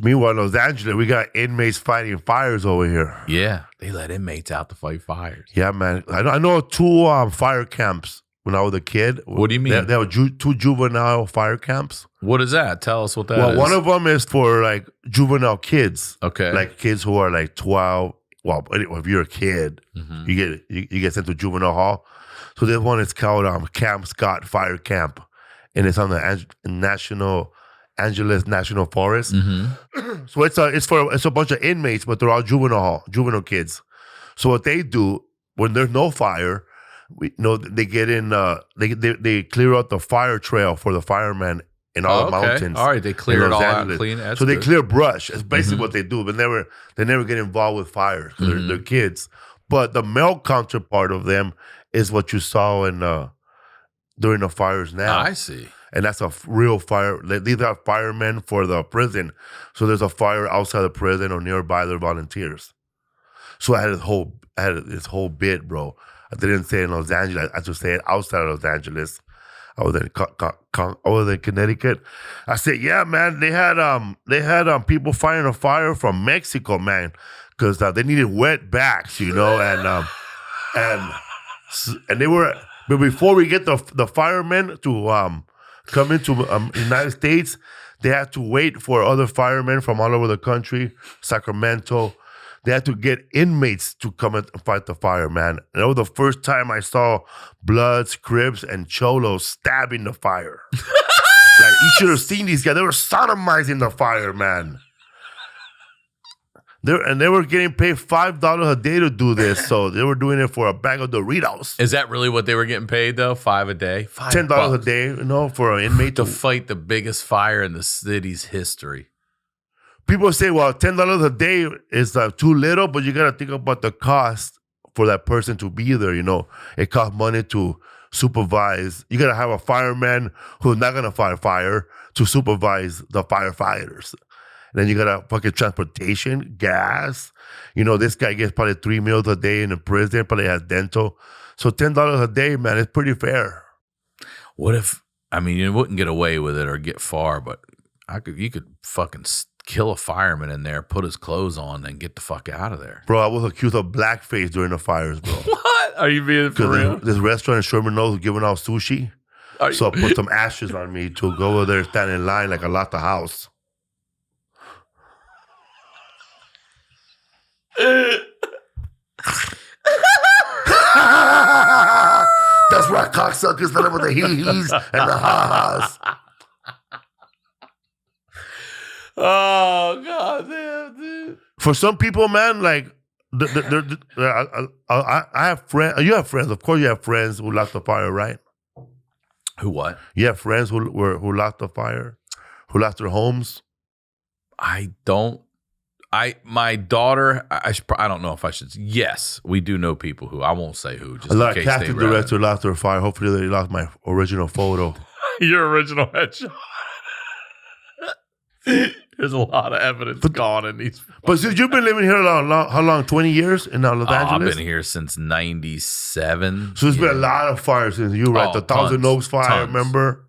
Meanwhile, in Los Angeles, we got inmates fighting fires over here. Yeah. They let inmates out to fight fires. Yeah, man. I know 2 fire camps when I was a kid. What do you mean? There were 2 juvenile fire camps. What is that? Tell us what that is. Well, one of them is for like juvenile kids. Okay. Like kids who are like 12. Well, if you're a kid, you get sent to juvenile hall. So this one is called Camp Scott Fire Camp, and it's on the Angeles National Forest. So it's a bunch of inmates, but they're all juvenile kids. So what they do when there's no fire, they get in. They clear out the fire trail for the firemen in all the mountains. All right, they clear it all out and clean it. So they clear brush. That's basically what they do, but they never get involved with fire because they're kids. But the male counterpart of them is what you saw during the fires now. I see. And that's a real fire. These are firemen for the prison. So there's a fire outside the prison or nearby. They're volunteers. So I had this whole bit, bro. I didn't say it in Los Angeles. I just say it outside of Los Angeles. I was in Connecticut. I said, yeah, man. They had people fighting a fire from Mexico, man, because they needed wet backs, and they were. But before we get the firemen to come into United States, they had to wait for other firemen from all over the country, Sacramento. They had to get inmates to come and fight the fire, man. And that was the first time I saw Bloods, Crips, and Cholos stabbing the fire. Like, you should have seen these guys. They were sodomizing the fire, man. They were getting paid $5 a day to do this, so they were doing it for a bag of Doritos. Is that really what they were getting paid, though? $5 a day? $10 a day, for an inmate to fight the biggest fire in the city's history. People say, well, $10 a day is too little, but you got to think about the cost for that person to be there, It costs money to supervise. You got to have a fireman who's not going to fight fire to supervise the firefighters. And then you got to fucking transportation, gas. This guy gets probably 3 meals a day in the prison, probably has dental. So $10 a day, man, it's pretty fair. What if, you wouldn't get away with it or get far, but you could fucking kill a fireman in there, put his clothes on, and get the fuck out of there. Bro, I was accused of blackface during the fires, bro. What? Are you being for real? This restaurant in Sherman Oaks was giving out sushi. So I put some ashes on me to go over there, stand in line like I lost the house. That's right, cocksuckers, filling with the hee-hees and the ha-has. Oh, God damn, dude. For some people, man, like, I have friends. You have friends. Of course you have friends who lost the fire, right? Who what? You have friends who lost the fire, who lost their homes? I don't. My daughter, I don't know if I should. Yes, we do know people who, I won't say who. Just a lot of casting directors lost their fire. Hopefully they lost my original photo. Your original headshot. There's a lot of evidence gone in these. But since you've been living here how long? 20 years in Los Angeles? I've been here since 97. So there's been a lot of fires since you, right? The Thousand Oaks fire, remember?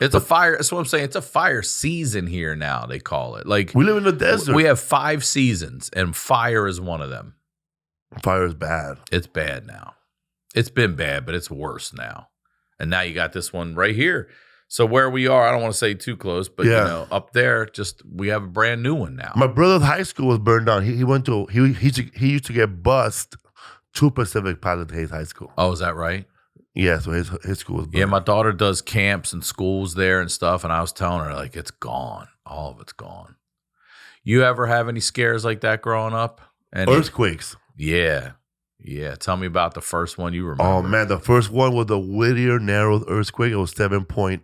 It's a fire. That's what I'm saying. It's a fire season here now, they call it. Like, we live in the desert. We have 5 seasons, and fire is one of them. Fire is bad. It's bad now. It's been bad, but it's worse now. And now you got this one right here. So where we are, I don't want to say too close, but you know, up there, we have a brand new one now. My brother's high school was burned down. He used to get bused to Pacific Palisades High School. Oh, is that right? Yeah, so his school was burned. Yeah, my daughter does camps and schools there and stuff, and I was telling her, like, it's gone. All of it's gone. You ever have any scares like that growing up? Earthquakes. Yeah. Yeah. Tell me about the first one you remember. Oh, man, the first one was the Whittier Narrows earthquake. It was 7 point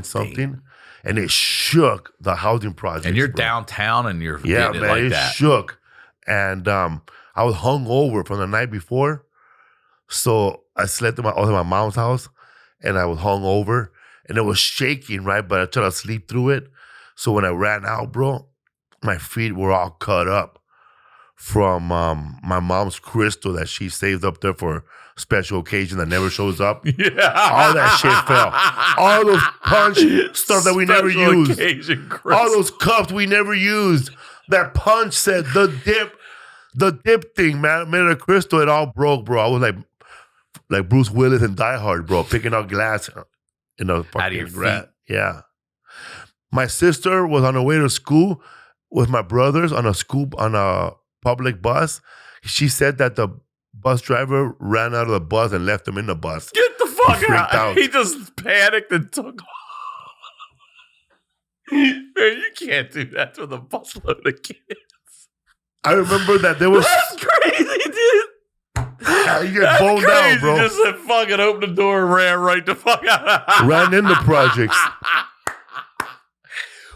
something. Damn. And it shook the housing project. And you're downtown and you're getting it like that. It shook. And I was hungover from the night before. So I slept I was in my mom's house, and I was hungover, and it was shaking, right? But I tried to sleep through it. So when I ran out, bro, my feet were all cut up from my mom's crystal that she saved up there for special occasion that never shows up. Yeah. All that shit fell. All those punch stuff that we never used. All those cups we never used. That punch set, the dip thing, man, made of crystal, it all broke, bro. I was like Bruce Willis in Die Hard, bro, picking up glass in a fucking rat. Yeah. My sister was on her way to school with my brothers on a public bus. She said that the bus driver ran out of the bus and left them in the bus. Get the fuck out. He just panicked and took off. Man, you can't do that with a busload of kids. I remember that there was... That's crazy, dude. You get boned down, bro. You just said fucking open the door and ran right the fuck out. Ran into projects.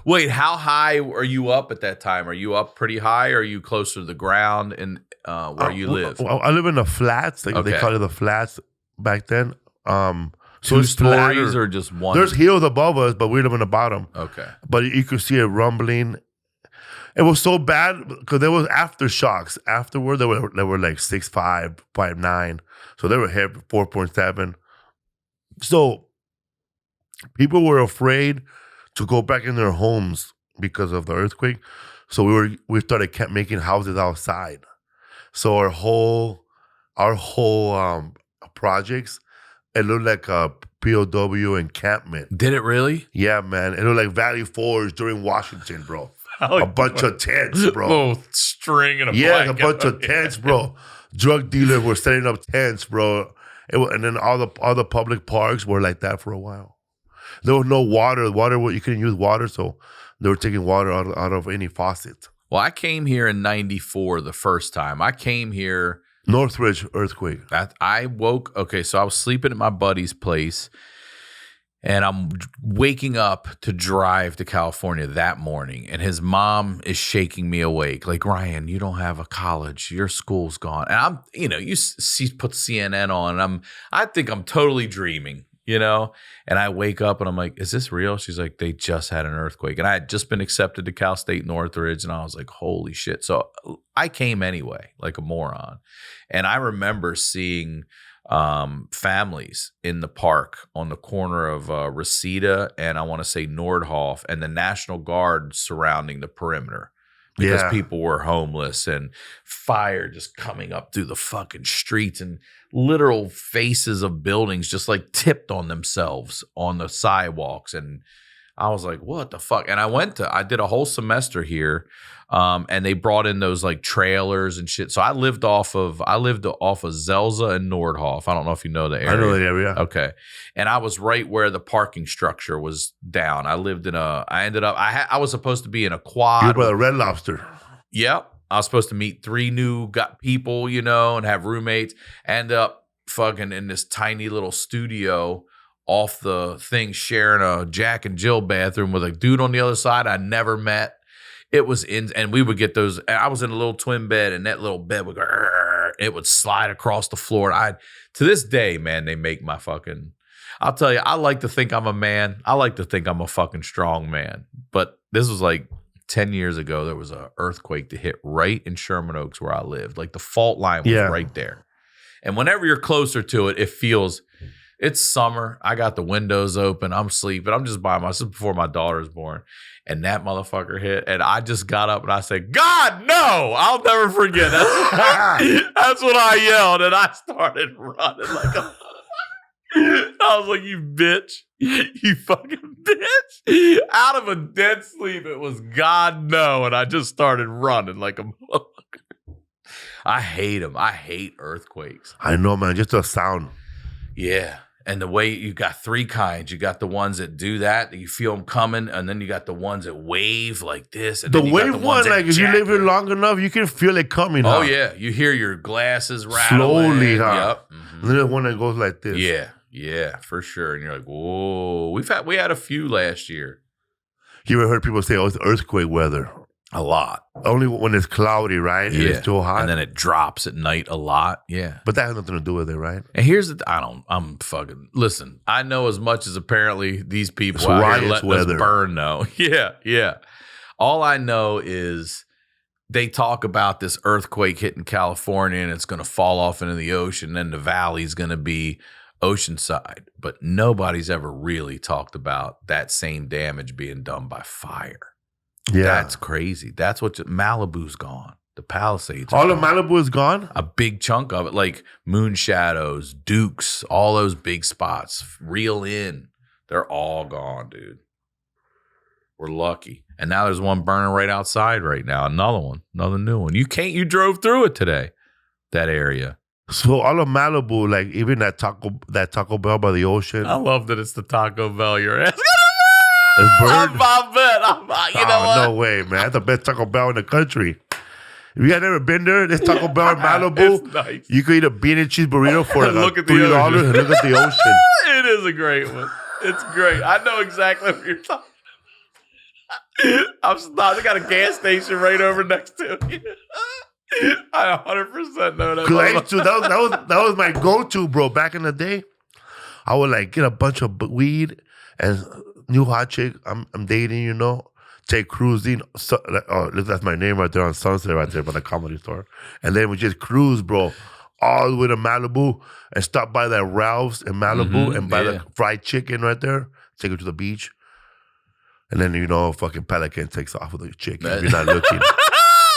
Wait, how high are you up at that time? Are you up pretty high, or are you closer to the ground in where you live? I live in the flats. They call it the flats back then. So 2 stories or just one? There's hills above us, but we live in the bottom. Okay. But you could see it rumbling. It was so bad because there was aftershocks. Afterward, they were like 6'5", 5'9". So they were heavy, 4.7. So people were afraid to go back in their homes because of the earthquake. So we started making houses outside. So our whole projects, it looked like a POW encampment. Did it really? Yeah, man. It looked like Valley Forge during Washington, bro. A bunch of tents, bro. Little string and a blanket. A bunch of tents, bro. Drug dealers were setting up tents, bro. And then all the public parks were like that for a while. There was no water. You couldn't use water, so they were taking water out of any faucet. Well, I came here in 94 the first time. I came here. Northridge earthquake. I woke. Okay, so I was sleeping at my buddy's place, and I'm waking up to drive to California that morning, and his mom is shaking me awake. Like, Ryan, you don't have a college. Your school's gone. And I'm, you put CNN on, and I think I'm totally dreaming, And I wake up, and I'm like, is this real? She's like, they just had an earthquake. And I had just been accepted to Cal State Northridge, and I was like, holy shit. So I came anyway, like a moron. And I remember seeing families in the park on the corner of Reseda and I want to say Nordhoff, and the National Guard surrounding the perimeter because people were homeless, and fire just coming up through the fucking streets, and literal faces of buildings just like tipped on themselves on the sidewalks. And I was like, what the fuck? And I did a whole semester here. And they brought in those like trailers and shit. So I lived off of Zelza and Nordhoff. I don't know if you know the area. I know the area. Okay. And I was right where the parking structure was down. I was supposed to be in a quad. You were by the Red Lobster. Yep. I was supposed to meet 3 new people, and have roommates. End up fucking in this tiny little studio off the thing, sharing a Jack and Jill bathroom with a dude on the other side I never met. It was and we would get those. I was in a little twin bed, and that little bed would go, it would slide across the floor. To this day, man, they make my fucking. I'll tell you, I like to think I'm a man. I like to think I'm a fucking strong man. But this was like 10 years ago. There was an earthquake that hit right in Sherman Oaks where I lived. Like the fault line was right there. And whenever you're closer to it, it feels, it's summer. I got the windows open. I'm sleeping. I'm just by myself before my daughter was born. And that motherfucker hit. And I just got up and I said, God, no! I'll never forget. That's what I yelled. And I started running like a... I was like, you bitch. You fucking bitch. Out of a dead sleep, it was God, no. And I just started running like a motherfucker. I hate them. I hate earthquakes. I know, man. Just the sound. Yeah. And the way you got three kinds. You got the ones that do that you feel them coming. And then you got the ones that wave like this. And the wave one, like if you live here long enough, you can feel it coming. Oh, yeah. You hear your glasses rattling. Slowly, huh? Yep. Mm-hmm. And then there's one that goes like this. Yeah. Yeah, for sure. And you're like, whoa. We had a few last year. You ever heard people say, oh, it's earthquake weather? A lot. Only when it's cloudy, right? Yeah. It's too hot. And then it drops at night a lot. Yeah. But that has nothing to do with it, right? And here's I'm fucking, listen, I know as much as apparently these people It's out here riots letting us weather. burn know. Yeah, yeah. All I know is they talk about this earthquake hitting California and it's going to fall off into the ocean and the valley's going to be oceanside. But nobody's ever really talked about that same damage being done by fire. Yeah. That's crazy. That's what Malibu's gone. The Palisades. All of Malibu is gone? A big chunk of it, like Moon Shadows, Dukes, all those big spots. Reel In. They're all gone, dude. We're lucky. And now there's one burning right outside right now. Another one. Another new one. You drove through it today. That area. So all of Malibu, like even that Taco Bell by the ocean. I love that it's the Taco Bell you're asking. It's burned. You know what? No way, man. That's the best Taco Bell in the country. If you guys never been there, this Taco Bell in Malibu, It's nice. you could eat a bean and cheese burrito for like Look at the $3 ocean. and look at the ocean. It is a great one. It's great. I know exactly what you're talking about. I'm stopped. They got a gas station right over next to me. I 100% know that. That was my go-to, bro. Back in the day, I would like get a bunch of weed and new hot chick I'm dating, you know, take cruising. That's my name right there on Sunset, right there by the Comedy Store. And then we just cruise, bro, all the way to Malibu and stop by that Ralph's in Malibu and buy the fried chicken right there. Take it to the beach. And then, you know, fucking Pelican takes off with the chicken if you're not looking.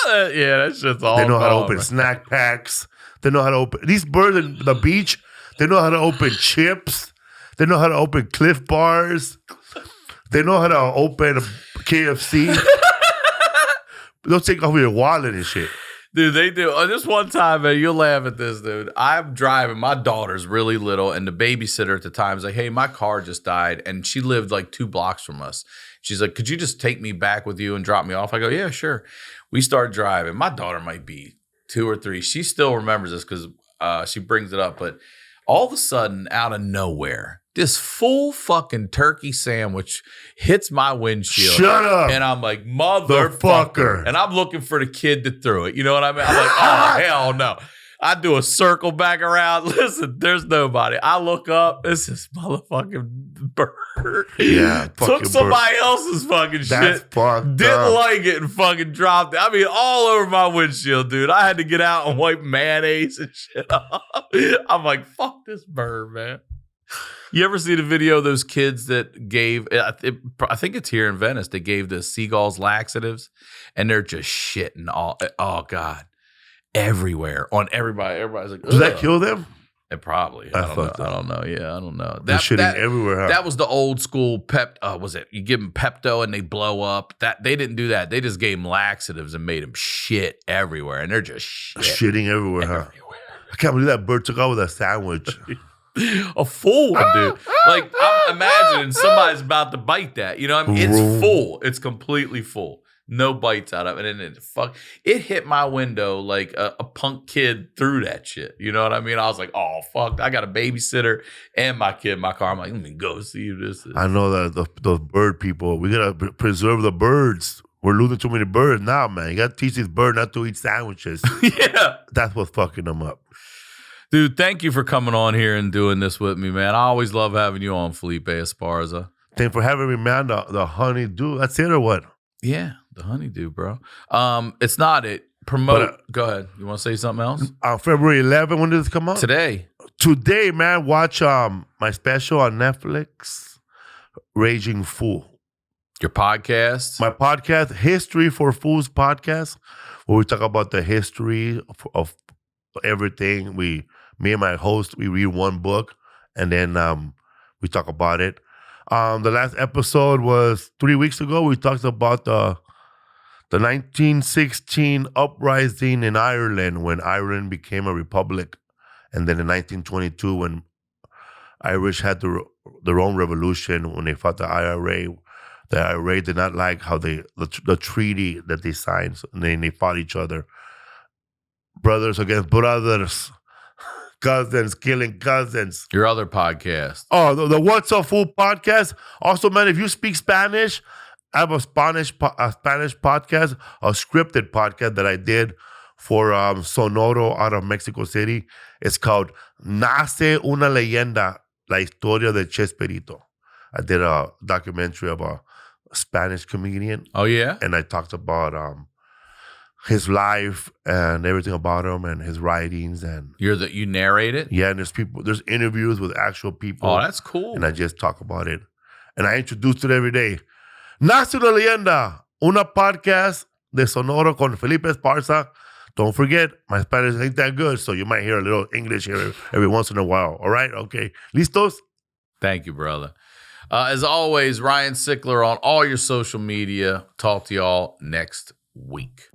Yeah, that's just all. They know how to gone, open man. snack packs. They know how to open these birds in the beach. They know how to open chips. They know how to open Cliff Bars. They know how to open KFC. They'll take off your wallet and shit. Dude, they do. This one time, man, you'll laugh at this, dude. I'm driving. My daughter's really little, and the babysitter at the time is like, hey, my car just died, and she lived like 2 blocks from us. She's like, could you just take me back with you and drop me off? I go, yeah, sure. We start driving. My daughter might be 2 or 3. She still remembers this because she brings it up. But all of a sudden, out of nowhere, this full fucking turkey sandwich hits my windshield. Shut up. And I'm like, motherfucker. And I'm looking for the kid that threw it. You know what I mean? I'm like, oh, hell no. I do a circle back around. Listen, there's nobody. I look up. It's this motherfucking bird. Yeah. Took somebody else's fucking That's shit. fucked Didn't up. like it and fucking dropped it. I mean, all over my windshield, dude. I had to get out and wipe mayonnaise and shit off. I'm like, fuck this bird, man. You ever see the video of those kids that gave, I think it's here in Venice, they gave the seagulls laxatives and they're just shitting all, oh God, everywhere on everybody. Everybody's like, ugh. Does that kill them? It probably. I don't know. Yeah, I don't know. They're shitting everywhere. Huh? That was the old school was it? You give them Pepto and they blow up. That they didn't do that. They just gave them laxatives and made them shit everywhere. And they're just shitting everywhere, huh? I can't believe that bird took out with a sandwich. A full one, dude. Like, I'm imagining somebody's about to bite that. You know what I mean? It's full. It's completely full. No bites out of it. And it hit my window like a punk kid threw that shit. You know what I mean? I was like, oh, fuck. I got a babysitter and my kid in my car. I'm like, let me go see who this is. I know that those bird people, we got to preserve the birds. We're losing too many birds now, man. You got to teach these birds not to eat sandwiches. Yeah. That's what's fucking them up. Dude, thank you for coming on here and doing this with me, man. I always love having you on, Felipe Esparza. Thanks for having me, man. The HoneyDew. That's it or what? Yeah, the HoneyDew, bro. It's not it. Promote. Go ahead. You want to say something else? February 11th, when did this come out? Today, man. Watch my special on Netflix, Raging Fool. your podcast. My podcast, History for Fools podcast, where we talk about the history of everything. Me and my host, we read one book, and then we talk about it. The last episode was 3 weeks ago. We talked about the 1916 uprising in Ireland, when Ireland became a republic, and then in 1922 when Irish had their own revolution, when they fought the IRA. The IRA did not like how the treaty that they signed, and then they fought each other. Brothers against brothers, cousins killing cousins. Your other podcast. Oh, the What's Up Fool podcast. Also, man, if you speak Spanish, I have a Spanish podcast, a scripted podcast that I did for Sonoro out of Mexico City. It's called Nace una leyenda, la historia de Chespirito. I did a documentary of a Spanish comedian. Oh, yeah? And I talked about his life and everything about him and his writings. And You narrate it? yeah, and there's interviews with actual people. Oh, that's cool. And I just talk about it. And I introduce it every day. Nace una leyenda, una podcast de Sonoro con Felipe Esparza. Don't forget, my Spanish ain't that good, so you might hear a little English here every once in a while. All right? Okay. ¿Listos? Thank you, brother. As always, Ryan Sickler on all your social media. Talk to y'all next week.